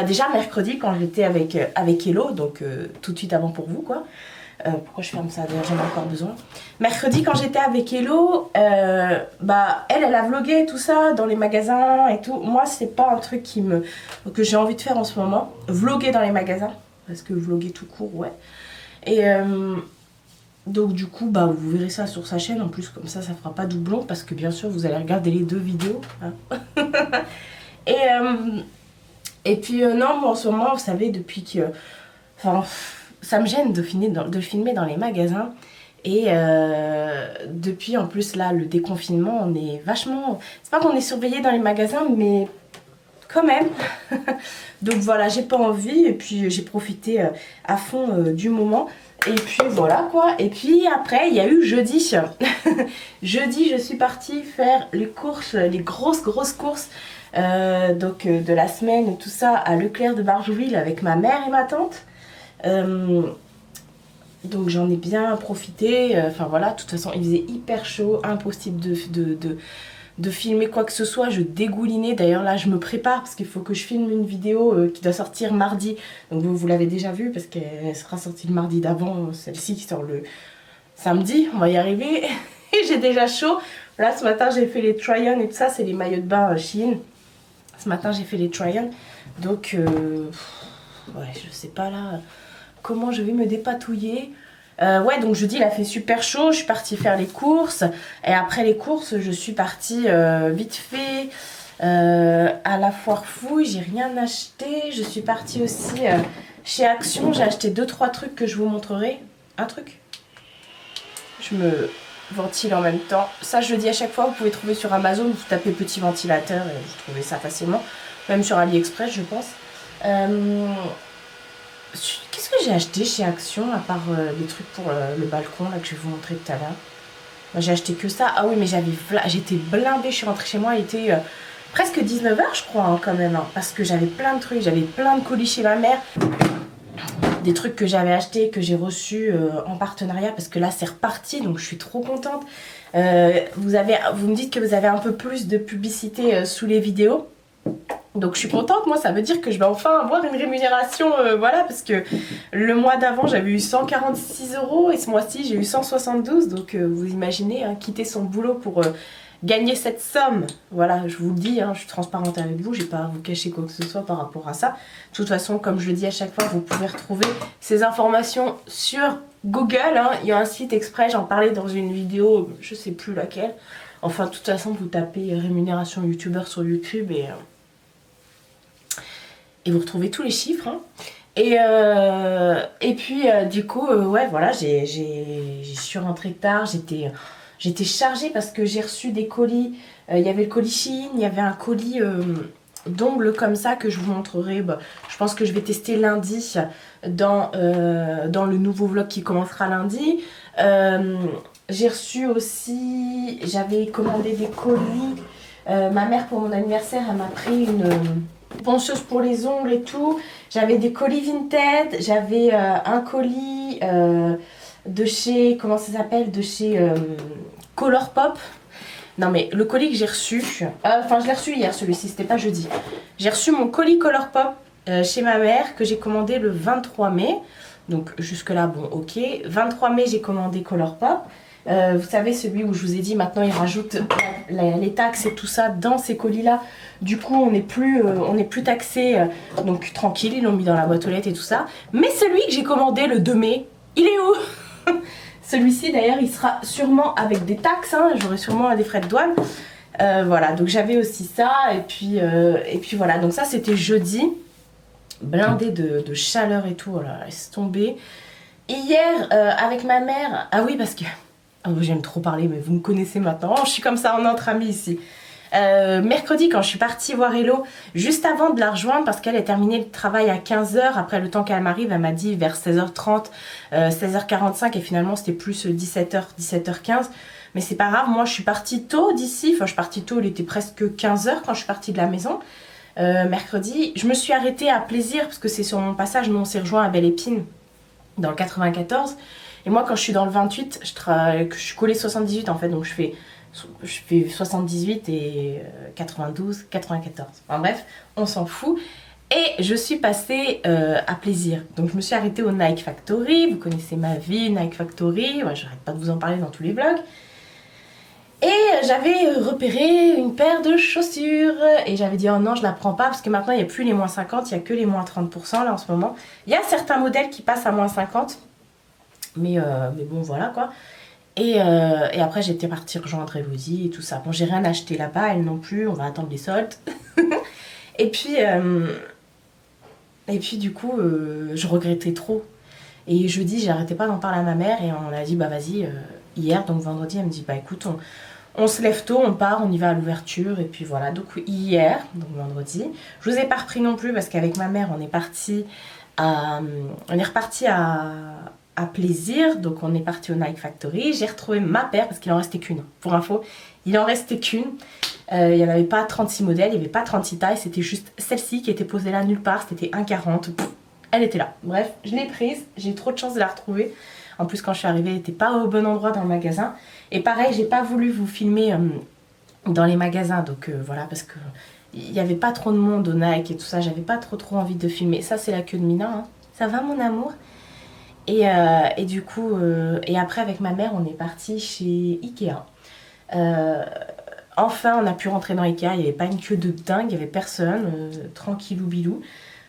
Déjà mercredi quand j'étais avec Hello, donc tout de suite avant pour vous quoi. Pourquoi je ferme ça d'ailleurs, j'en ai encore besoin. Mercredi quand j'étais avec Hello, elle a vlogué tout ça dans les magasins et tout. Moi c'est pas un truc que j'ai envie de faire en ce moment. Vloguer dans les magasins, parce que vloguer tout court ouais. Et Donc du coup, bah, vous verrez ça sur sa chaîne. En plus, comme ça fera pas doublon. Parce que bien sûr, vous allez regarder les 2 vidéos. Hein. Et puis, non, moi en ce moment, vous savez, depuis que... Enfin, ça me gêne de filmer dans les magasins. Et depuis, en plus, là, le déconfinement, on est vachement... C'est pas qu'on est surveillé dans les magasins, mais quand même. Donc voilà, j'ai pas envie. Et puis, j'ai profité à fond du moment. Et puis voilà quoi. Et puis après il y a eu jeudi. Jeudi je suis partie faire les courses, les grosses courses donc de la semaine et tout ça à Leclerc de Barjouville avec ma mère et ma tante. Donc j'en ai bien profité. Enfin voilà, de toute façon il faisait hyper chaud, impossible de filmer quoi que ce soit, je dégoulinais. D'ailleurs là je me prépare parce qu'il faut que je filme une vidéo qui doit sortir mardi. Donc vous l'avez déjà vue parce qu'elle sera sortie le mardi d'avant, celle-ci qui sort le samedi, on va y arriver. Et j'ai déjà chaud. Là ce matin j'ai fait les try-on et tout ça, c'est les maillots de bain Shein. Ce matin j'ai fait les try-on. Donc ouais, je sais pas là comment je vais me dépatouiller. Ouais, donc jeudi il a fait super chaud, je suis partie faire les courses. Et après les courses, je suis partie vite fait à la foire fouille, j'ai rien acheté. Je suis partie aussi chez Action, j'ai acheté 2-3 trucs que je vous montrerai. Un truc. Je me ventile en même temps. Ça je le dis à chaque fois, vous pouvez trouver sur Amazon, vous tapez petit ventilateur et vous trouvez ça facilement. Même sur AliExpress je pense. Qu'est-ce que j'ai acheté chez Action à part les trucs pour le balcon là que je vais vous montrer tout à l'heure. J'ai acheté que ça. Ah oui mais j'étais blindée, je suis rentrée chez moi, il était presque 19 h je crois hein, quand même hein, parce que j'avais plein de trucs, j'avais plein de colis chez ma mère. Des trucs que j'avais achetés, que j'ai reçus en partenariat parce que là c'est reparti donc je suis trop contente. Vous me dites que vous avez un peu plus de publicité sous les vidéos. Donc je suis contente, moi ça veut dire que je vais enfin avoir une rémunération, voilà, parce que le mois d'avant j'avais eu 146 € et ce mois-ci j'ai eu 172, donc vous imaginez, hein, quitter son boulot pour gagner cette somme, voilà, je vous le dis, hein, je suis transparente avec vous, j'ai pas à vous cacher quoi que ce soit par rapport à ça. De toute façon, comme je le dis à chaque fois, vous pouvez retrouver ces informations sur Google, hein. Il y a un site exprès, j'en parlais dans une vidéo, je sais plus laquelle. Enfin, de toute façon, vous tapez rémunération youtubeur sur YouTube et vous retrouvez tous les chiffres. Hein. Et puis, du coup, ouais, voilà, je suis rentrée tard, j'étais chargée parce que j'ai reçu des colis. Il y avait le colis Shein, il y avait un colis d'ongles comme ça que je vous montrerai. Bah, je pense que je vais tester lundi dans le nouveau vlog qui commencera lundi. J'ai reçu aussi, j'avais commandé des colis. Ma mère pour mon anniversaire, elle m'a pris une ponceuse pour les ongles et tout. J'avais des colis Vinted, j'avais un colis de chez, comment ça s'appelle, de chez Colourpop. Non mais le colis que j'ai reçu, enfin je l'ai reçu hier celui-ci, c'était pas jeudi. J'ai reçu mon colis Colourpop chez ma mère que j'ai commandé le 23 mai. Donc jusque là bon ok. 23 mai j'ai commandé Colourpop. Vous savez celui où je vous ai dit maintenant ils rajoutent les taxes et tout ça dans ces colis là. Du coup on n'est plus taxé, donc tranquille, ils l'ont mis dans la boîte aux lettres et tout ça. Mais celui que j'ai commandé le 2 mai, il est où? Celui-ci d'ailleurs il sera sûrement avec des taxes, hein, j'aurai sûrement des frais de douane. Voilà, donc j'avais aussi ça et puis voilà, donc ça c'était jeudi. Blindé de chaleur et tout, voilà, laisse tomber. Hier avec ma mère, ah oui parce que... Oh, j'aime trop parler mais vous me connaissez maintenant, je suis comme ça en entre amis ici. Mercredi quand je suis partie voir Hello, juste avant de la rejoindre parce qu'elle a terminé le travail à 15 h, après le temps qu'elle m'arrive elle m'a dit vers 16 h 30, 16 h 45 et finalement c'était plus 17 h, 17 h 15. Mais c'est pas grave, moi je suis partie tôt d'ici, enfin je suis partie tôt, il était presque 15 h quand je suis partie de la maison. Mercredi, je me suis arrêtée à Plaisir parce que c'est sur mon passage, nous on s'est rejoint à Belle Épine dans le 94. Et moi quand je suis dans le 28, je suis collée 78 en fait, donc je fais 78 et 92, 94. Enfin bref, on s'en fout. Et je suis passée à Plaisir. Donc je me suis arrêtée au Nike Factory. Vous connaissez ma vie, Nike Factory. Ouais, j'arrête pas de vous en parler dans tous les vlogs. Et j'avais repéré une paire de chaussures. Et j'avais dit oh non je la prends pas parce que maintenant il n'y a plus les moins 50, il n'y a que les moins 30% là en ce moment. Il y a certains modèles qui passent à moins 50. Mais bon, voilà quoi. Et après, j'étais partie rejoindre Elodie et tout ça. Bon, j'ai rien acheté là-bas, elle non plus, on va attendre les soldes. et puis, du coup, je regrettais trop. Et jeudi, j'arrêtais pas d'en parler à ma mère et on a dit, bah vas-y, hier, donc vendredi, elle me dit, bah écoute, on se lève tôt, on part, on y va à l'ouverture. Et puis voilà, donc hier, donc vendredi, je vous ai pas repris non plus parce qu'avec ma mère, on est reparti à Plaisir, donc on est parti au Nike Factory. J'ai retrouvé ma paire parce qu'il en restait qu'une. Pour info, il en restait qu'une. Il n'y en avait pas 36 modèles, il n'y avait pas 36 tailles, c'était juste celle-ci qui était posée là nulle part, c'était 1,40. Elle était là. Bref, je l'ai prise, j'ai eu trop de chance de la retrouver. En plus, quand je suis arrivée, elle n'était pas au bon endroit dans le magasin. Et pareil, j'ai pas voulu vous filmer dans les magasins, donc voilà, parce que il n'y avait pas trop de monde au Nike et tout ça, j'avais pas trop envie de filmer. Ça, c'est la queue de Mina, hein. Ça va mon amour? Et du coup, et après avec ma mère, on est parti chez Ikea. Enfin, on a pu rentrer dans Ikea, il n'y avait pas une queue de dingue, il n'y avait personne, tranquillou bilou.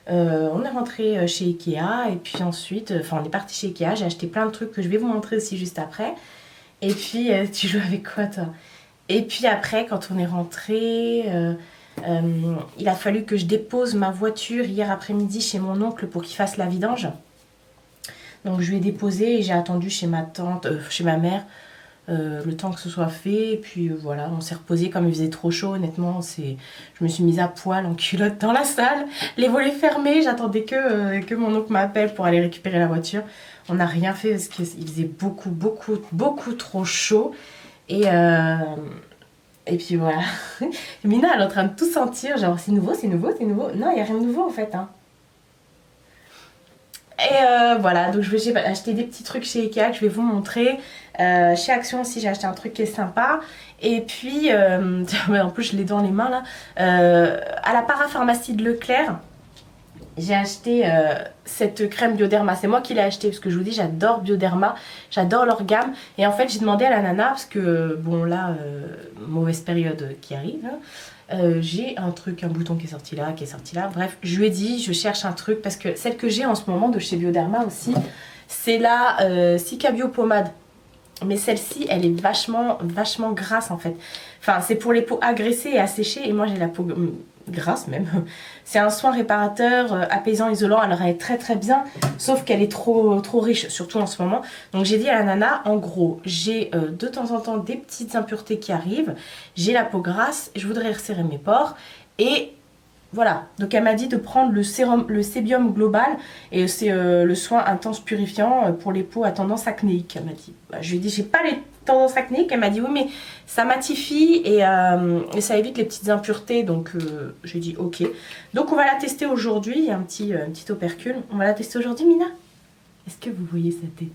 On est rentré chez Ikea et puis ensuite, enfin on est parti chez Ikea, j'ai acheté plein de trucs que je vais vous montrer aussi juste après. Et puis, tu joues avec quoi toi? Et puis après, quand on est rentré, il a fallu que je dépose ma voiture hier après-midi chez mon oncle pour qu'il fasse la vidange. Donc je lui ai déposé et j'ai attendu chez ma tante, chez ma mère, le temps que ce soit fait. Et puis voilà, on s'est reposé comme il faisait trop chaud. Honnêtement, je me suis mise à poil en culotte dans la salle, les volets fermés. J'attendais que mon oncle m'appelle pour aller récupérer la voiture. On n'a rien fait parce qu'il faisait beaucoup trop chaud. Et puis voilà. Mina, elle est en train de tout sentir. Genre, c'est nouveau. Non, il n'y a rien de nouveau en fait, hein. Et voilà, donc j'ai acheté des petits trucs chez Ikea que je vais vous montrer. Chez Action aussi, j'ai acheté un truc qui est sympa. Et puis, en plus, je l'ai dans les mains là. À la parapharmacie de Leclerc, j'ai acheté cette crème Bioderma. C'est moi qui l'ai acheté parce que je vous dis, j'adore Bioderma, j'adore leur gamme. Et en fait, j'ai demandé à la nana parce que, bon, là, mauvaise période qui arrive. Hein. J'ai un bouton qui est sorti là. Bref, je lui ai dit, je cherche un truc parce que celle que j'ai en ce moment de chez Bioderma aussi, c'est la Cica Bio Pommade. Mais celle-ci, elle est vachement grasse en fait. Enfin, c'est pour les peaux agressées et asséchées et moi j'ai la peau grasse même. C'est un soin réparateur, apaisant, isolant. Alors elle est très bien, sauf qu'elle est trop riche, surtout en ce moment. Donc j'ai dit à la nana, en gros, j'ai de temps en temps des petites impuretés qui arrivent. J'ai la peau grasse, je voudrais resserrer mes pores. Et voilà, donc elle m'a dit de prendre le sébium global. Et c'est le soin intense purifiant pour les peaux à tendance acnéique. Elle m'a dit, bah, je lui ai dit, j'ai pas les tendances acnéiques. Elle m'a dit, oui mais ça matifie et ça évite les petites impuretés. Donc j'ai dit ok. Donc on va la tester aujourd'hui. Il y a un petit opercule. On va la tester aujourd'hui, Mina. Est-ce que vous voyez sa tête?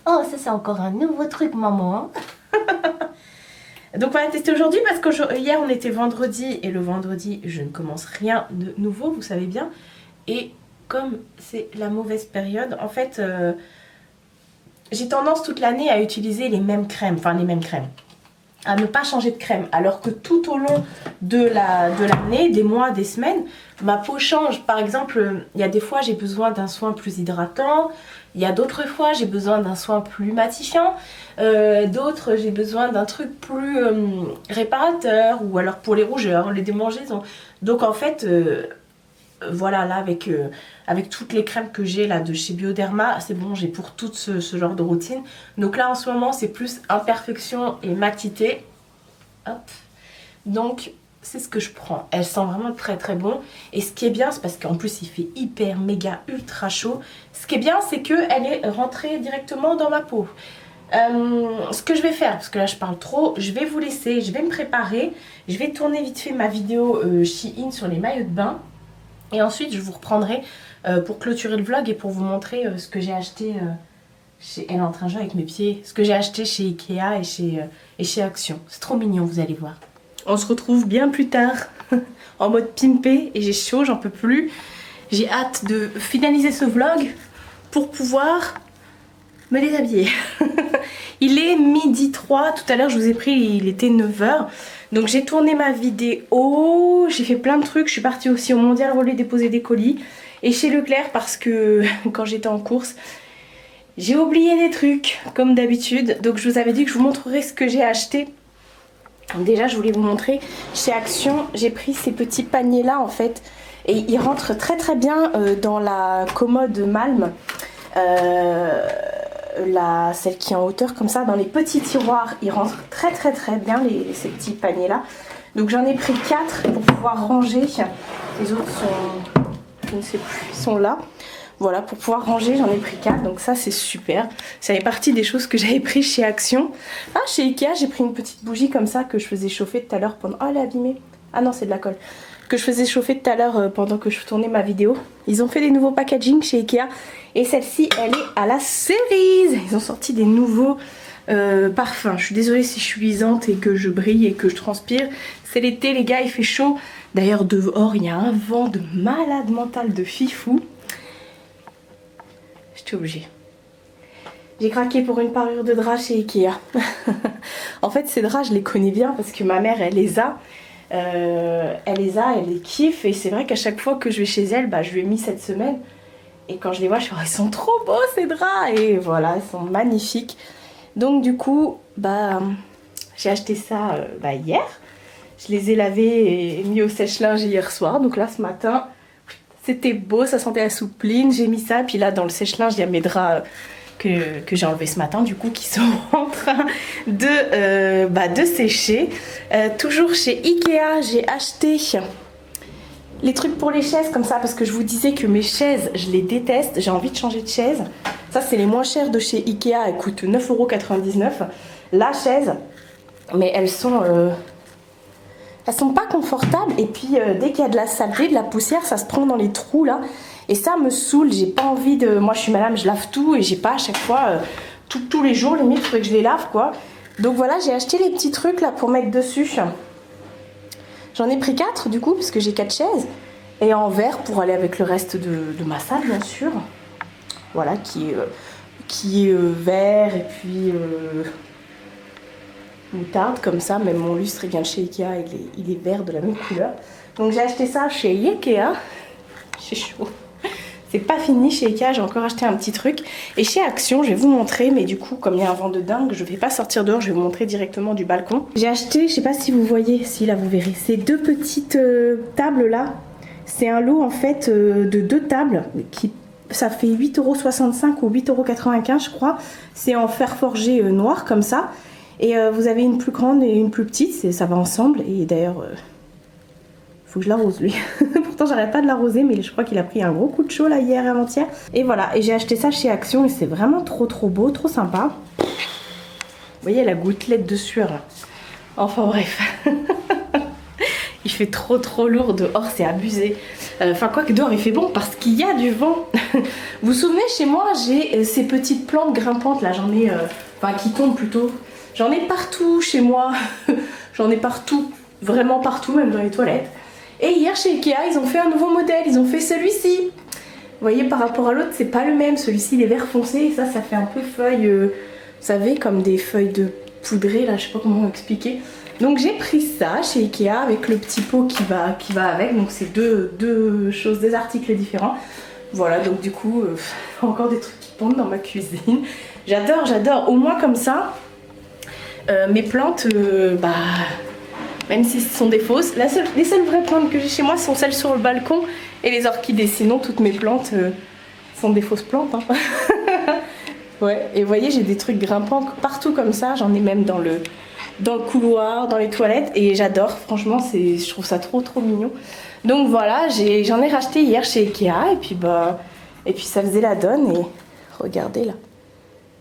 Oh, ça c'est encore un nouveau truc, maman. Donc on va la tester aujourd'hui parce que hier on était vendredi et le vendredi je ne commence rien de nouveau, vous savez bien. Et comme c'est la mauvaise période, en fait j'ai tendance toute l'année à utiliser les mêmes crèmes, à ne pas changer de crème. Alors que tout au long de l'année, des mois, des semaines, ma peau change. Par exemple, il y a des fois j'ai besoin d'un soin plus hydratant. Il y a d'autres fois j'ai besoin d'un soin plus matifiant. D'autres j'ai besoin d'un truc plus réparateur. Ou alors pour les rougeurs, les démangeaisons. Donc en fait, voilà, là avec toutes les crèmes que j'ai là de chez Bioderma, c'est bon, j'ai pour tout ce genre de routine. Donc là en ce moment c'est plus imperfection et matité. Hop. Donc c'est ce que je prends. Elle sent vraiment très bon. Et ce qui est bien, c'est parce qu'en plus il fait hyper méga ultra chaud. Ce qui est bien, c'est qu'elle est rentrée directement dans ma peau. Ce que je vais faire, parce que là je parle trop, je vais vous laisser, je vais me préparer. Je vais tourner vite fait ma vidéo Shein sur les maillots de bain. Et ensuite je vous reprendrai pour clôturer le vlog et pour vous montrer ce que j'ai acheté chez... Elle est en train de jouer avec mes pieds. Ce que j'ai acheté chez Ikea et chez Action. C'est trop mignon, vous allez voir. On se retrouve bien plus tard en mode pimpé et j'ai chaud, j'en peux plus. J'ai hâte de finaliser ce vlog pour pouvoir me déshabiller. Il est midi 3, tout à l'heure je vous ai pris, il était 9 h. Donc j'ai tourné ma vidéo, j'ai fait plein de trucs, je suis partie aussi au Mondial Relais déposer des colis. Et chez Leclerc parce que quand j'étais en course, J'ai oublié des trucs, comme d'habitude. Donc je vous avais dit que je vous montrerai ce que j'ai acheté. Donc déjà, je voulais vous montrer, chez Action, j'ai pris ces petits paniers là en fait. Et ils rentrent très très bien dans la commode Malm. Celle qui est en hauteur comme ça, dans les petits tiroirs, ils rentrent très très très bien ces petits paniers là. Donc j'en ai pris 4 pour pouvoir ranger. Les autres sont, je ne sais plus, ils sont là. Voilà, pour pouvoir ranger, j'en ai pris 4, donc ça c'est super. Ça fait partie des choses que j'avais pris chez Action. Ah, chez Ikea, j'ai pris une petite bougie comme ça que je faisais chauffer tout à l'heure pendant... Oh, elle est abîmée. Ah non, c'est de la colle. Que je faisais chauffer tout à l'heure pendant que je tournais ma vidéo. Ils ont fait des nouveaux packaging chez Ikea. Et celle-ci, elle est à la cerise. Ils ont sorti des nouveaux parfums. Je suis désolée si je suis luisante et que je brille et que je transpire. C'est l'été, les gars, il fait chaud. D'ailleurs, dehors, il y a un vent de malade mental de fifou. J'étais obligée. J'ai craqué pour une parure de drap chez Ikea. En fait, ces draps, je les connais bien parce que ma mère, elle les a. Elle les kiffe. Et c'est vrai qu'à chaque fois que je vais chez elle, bah, je lui ai mis cette semaine. Et quand je les vois, je suis ils sont trop beaux ces draps. Et voilà, ils sont magnifiques. Donc du coup, bah, j'ai acheté ça hier. Je les ai lavés et mis au sèche-linge hier soir. Donc là, ce matin... C'était beau, ça sentait la soupline, j'ai mis ça. Puis là, dans le sèche-linge, il y a mes draps que j'ai enlevés ce matin, du coup, qui sont en train de sécher. Toujours chez Ikea, j'ai acheté les trucs pour les chaises comme ça, parce que je vous disais que mes chaises, je les déteste. J'ai envie de changer de chaise. Ça, c'est les moins chères de chez Ikea. Elles coûtent 9,99 €. La chaise, mais elles sont pas confortables. Et puis, dès qu'il y a de la saleté, de la poussière, ça se prend dans les trous là. Et ça me saoule. J'ai pas envie de... Moi, je suis madame, je lave tout. Et j'ai pas à chaque fois... tous les jours, limite, il faudrait que je les lave, quoi. Donc voilà, j'ai acheté les petits trucs là pour mettre dessus. J'en ai pris 4 du coup, parce que j'ai 4 chaises. Et en verre pour aller avec le reste de ma salle, bien sûr. Voilà, qui est vert et puis moutarde, comme ça. Même mon lustre, il vient de chez Ikea, il est vert de la même couleur. Donc j'ai acheté ça chez Ikea. J'ai chaud. C'est pas fini chez Ikea, j'ai encore acheté un petit truc. Et chez Action, je vais vous montrer, mais du coup, comme il y a un vent de dingue, je vais pas sortir dehors, je vais vous montrer directement du balcon. J'ai acheté, je sais pas si vous voyez, si là vous verrez, ces deux petites tables là. C'est un lot en fait de 2 tables, ça fait 8,65 € ou 8,95 € je crois. C'est en fer forgé noir comme ça. Et vous avez une plus grande et une plus petite, ça va ensemble. Et d'ailleurs... faut que je l'arrose lui. Pourtant j'arrête pas de l'arroser, mais je crois qu'il a pris un gros coup de chaud là hier et avant-hier. Et voilà, et j'ai acheté ça chez Action et c'est vraiment trop beau, trop sympa. Vous voyez la gouttelette de sueur là. Enfin bref. Il fait trop lourd dehors, c'est abusé. Enfin quoi que dehors il fait bon parce qu'il y a du vent. Vous vous souvenez, chez moi j'ai ces petites plantes grimpantes là, j'en ai... Enfin qui tombent plutôt. J'en ai partout chez moi. J'en ai partout, vraiment partout, même dans les toilettes. Et hier chez Ikea, ils ont fait un nouveau modèle, ils ont fait celui-ci. Vous voyez, par rapport à l'autre, c'est pas le même. Celui-ci, il est vert foncé et ça fait un peu feuille, vous savez, comme des feuilles de poudrée, là, je sais pas comment expliquer. Donc j'ai pris ça chez Ikea avec le petit pot qui va avec. Donc c'est deux choses, des articles différents. Voilà, donc du coup, encore des trucs qui tombent dans ma cuisine. J'adore, au moins comme ça, mes plantes, même si ce sont des fausses, les seules vraies plantes que j'ai chez moi sont celles sur le balcon et les orchidées. Sinon, toutes mes plantes sont des fausses plantes. Hein. Ouais, et vous voyez, j'ai des trucs grimpants partout comme ça. J'en ai même dans le couloir, dans les toilettes. Et j'adore, franchement, je trouve ça trop mignon. Donc voilà, j'en ai racheté hier chez Ikea. Et puis ça faisait la donne. Et regardez là,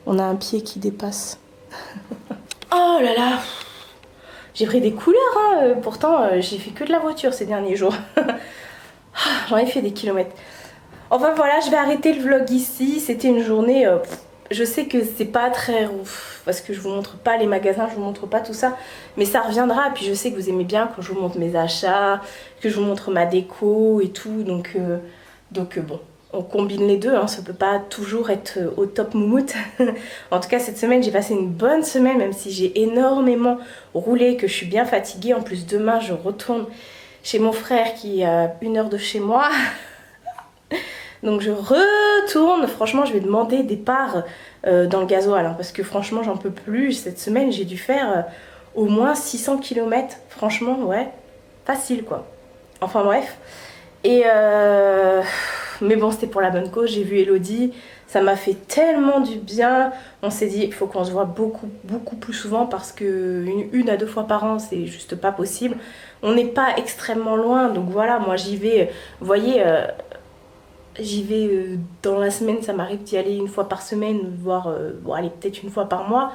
on a un pied qui dépasse. Oh là là! J'ai pris des couleurs, hein. Pourtant j'ai fait que de la voiture ces derniers jours. J'en ai fait des kilomètres. Enfin voilà, je vais arrêter le vlog ici. C'était une journée, je sais que c'est pas très ouf, parce que je vous montre pas les magasins, je vous montre pas tout ça. Mais ça reviendra, et puis je sais que vous aimez bien quand je vous montre mes achats, que je vous montre ma déco et tout. Donc bon, on combine les deux, hein. Ça peut pas toujours être au top moumoute. En tout cas cette semaine j'ai passé une bonne semaine, même si j'ai énormément roulé, que je suis bien fatiguée. En plus demain je retourne chez mon frère qui est à 1 heure de chez moi. Donc je retourne, franchement je vais demander des parts dans le gasoil hein, parce que franchement j'en peux plus. Cette semaine j'ai dû faire au moins 600 km, franchement ouais, facile quoi. Enfin bref. Et mais bon c'était pour la bonne cause, j'ai vu Elodie, ça m'a fait tellement du bien. On s'est dit il faut qu'on se voit beaucoup plus souvent parce que une à deux fois par an c'est juste pas possible. On n'est pas extrêmement loin donc voilà, moi j'y vais, vous voyez, j'y vais dans la semaine, ça m'arrive d'y aller une fois par semaine, voire bon, allez, peut-être une fois par mois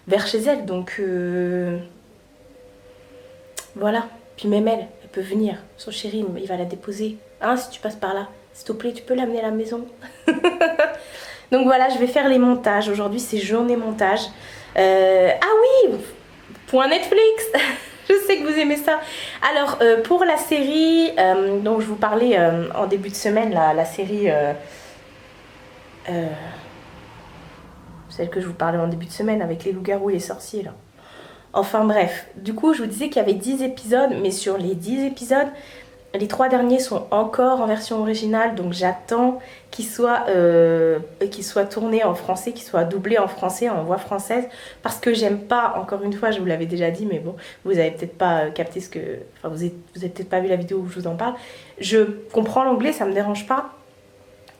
vers chez elle donc voilà. Puis même elle peut venir, son chéri il va la déposer, hein, si tu passes par là. S'il te plaît, tu peux l'amener à la maison. Donc voilà, je vais faire les montages. Aujourd'hui, c'est journée montage. Ah oui, point Netflix. Je sais que vous aimez ça. Alors, pour la série dont je vous parlais en début de semaine, la série... celle que je vous parlais en début de semaine avec les loups-garous et les sorciers, là. Enfin bref, du coup, je vous disais qu'il y avait 10 épisodes, mais sur les 10 épisodes... Les 3 derniers sont encore en version originale, donc j'attends qu'ils soient tournés en français, qu'ils soient doublés en français, en voix française, parce que j'aime pas, encore une fois, je vous l'avais déjà dit, mais bon, vous avez peut-être pas capté ce que... Enfin, vous avez peut-être pas vu la vidéo où je vous en parle. Je comprends l'anglais, ça me dérange pas.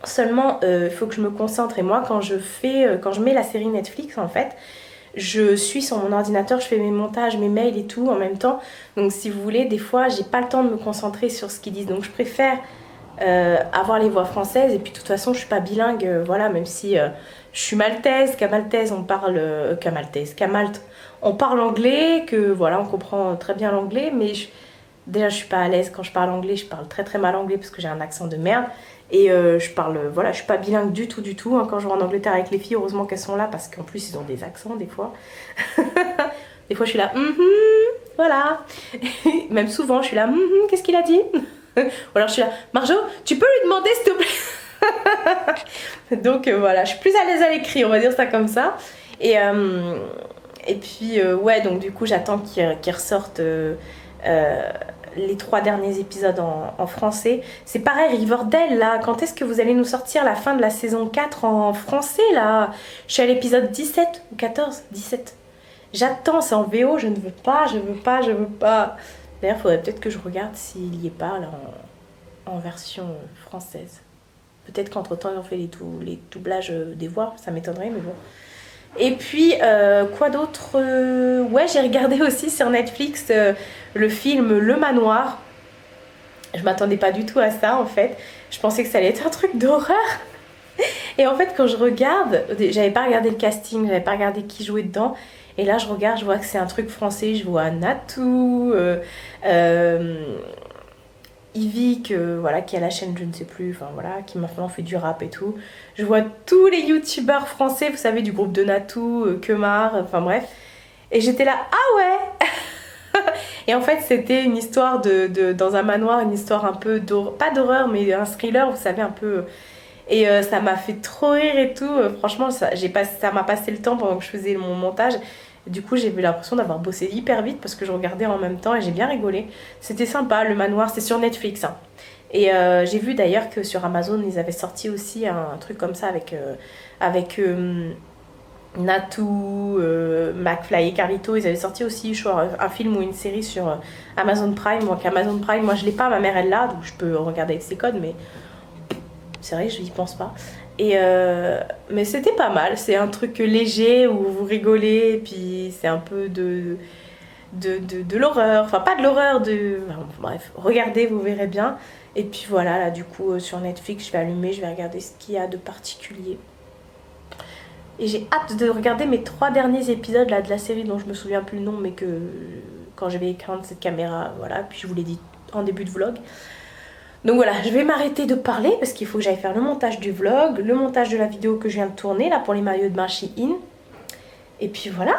Seulement, il faut que je me concentre. Et moi, quand je mets la série Netflix, en fait... Je suis sur mon ordinateur, je fais mes montages, mes mails et tout en même temps. Donc si vous voulez, des fois, j'ai pas le temps de me concentrer sur ce qu'ils disent. Donc je préfère avoir les voix françaises. Et puis de toute façon, je suis pas bilingue, voilà, même si je suis maltaise. Qu'à Maltaise, on parle... qu'à Malte, on parle anglais, que voilà, on comprend très bien l'anglais. Mais déjà, je suis pas à l'aise quand je parle anglais. Je parle très mal anglais parce que j'ai un accent de merde. Et voilà, je suis pas bilingue du tout hein. Quand je vais en Angleterre avec les filles, heureusement qu'elles sont là parce qu'en plus ils ont des accents des fois. Des fois je suis là, voilà. Même souvent je suis là, qu'est-ce qu'il a dit? Ou alors je suis là, Marjo, tu peux lui demander s'il te plaît? Donc voilà, je suis plus à l'aise à l'écrit, on va dire ça comme ça. Et puis ouais, donc du coup j'attends qu'ils ressortent les 3 derniers épisodes en français. C'est pareil, Riverdale, là, quand est-ce que vous allez nous sortir la fin de la saison 4 en français, là? Je suis à l'épisode 17 ou 14? 17. J'attends, c'est en VO, je ne veux pas. D'ailleurs, il faudrait peut-être que je regarde s'il y est pas, là, en version française. Peut-être qu'entre-temps, ils ont fait les doublages des voix, ça m'étonnerait, mais bon. Et puis, quoi d'autre? Ouais, j'ai regardé aussi sur Netflix le film Le Manoir. Je m'attendais pas du tout à ça, en fait. Je pensais que ça allait être un truc d'horreur. Et en fait, quand je regarde, j'avais pas regardé le casting, j'avais pas regardé qui jouait dedans. Et là, je regarde, je vois que c'est un truc français. Je vois Natou, Ivy, voilà, qui a la chaîne je ne sais plus, enfin voilà, qui maintenant fait du rap et tout. Je vois tous les youtubeurs français, vous savez, du groupe de Natou, Kemar, enfin bref. Et j'étais là, ah ouais. Et en fait, c'était une histoire dans un manoir, une histoire un peu, pas d'horreur, mais un thriller, vous savez, un peu... Et ça m'a fait trop rire et tout. Franchement, ça m'a passé le temps pendant que je faisais mon montage. Du coup, j'ai eu l'impression d'avoir bossé hyper vite parce que je regardais en même temps et j'ai bien rigolé. C'était sympa, Le Manoir, c'est sur Netflix. Hein. Et j'ai vu d'ailleurs que sur Amazon, ils avaient sorti aussi un truc comme ça avec Natou, McFly et Carlito. Ils avaient sorti aussi un film ou une série sur Amazon Prime. Donc Amazon Prime, moi je l'ai pas, ma mère elle l'a, donc je peux regarder avec ses codes, mais c'est vrai, je n'y pense pas. Mais c'était pas mal, c'est un truc léger où vous rigolez, et puis c'est un peu de l'horreur, enfin pas de l'horreur, bref, regardez, vous verrez bien. Et puis voilà, là du coup sur Netflix, je vais allumer, je vais regarder ce qu'il y a de particulier. Et j'ai hâte de regarder mes 3 derniers épisodes là, de la série dont je me souviens plus le nom, mais que quand je vais écraser cette caméra, voilà, puis je vous l'ai dit en début de vlog. Donc voilà, je vais m'arrêter de parler parce qu'il faut que j'aille faire le montage du vlog, le montage de la vidéo que je viens de tourner là pour les maillots de bain Shein. Et puis voilà,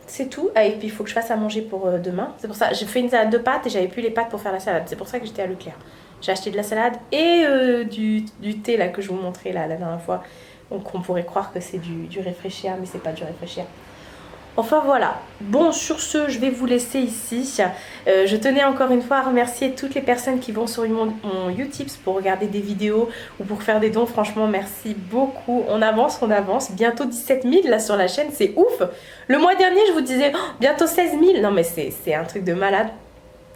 c'est tout. Ah, et puis il faut que je fasse à manger pour demain. C'est pour ça, j'ai fait une salade de pâtes et j'avais plus les pâtes pour faire la salade. C'est pour ça que j'étais à Leclerc. J'ai acheté de la salade et du thé là que je vous montrais là la dernière fois. Donc on pourrait croire que c'est du réfléchir, mais c'est pas du réfléchir. Enfin voilà, bon sur ce je vais vous laisser ici. Je tenais encore une fois à remercier toutes les personnes qui vont sur mon Utip pour regarder des vidéos ou pour faire des dons. Franchement merci beaucoup, on avance, bientôt 17 000 là sur la chaîne, c'est ouf. Le mois dernier je vous disais oh, bientôt 16 000, non mais c'est un truc de malade.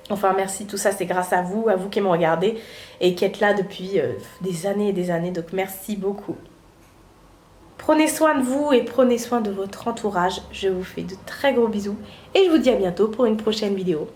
Enfin merci, tout ça c'est grâce à vous qui me regardez et qui êtes là depuis des années et des années, donc merci beaucoup. Prenez soin de vous et prenez soin de votre entourage. Je vous fais de très gros bisous et je vous dis à bientôt pour une prochaine vidéo.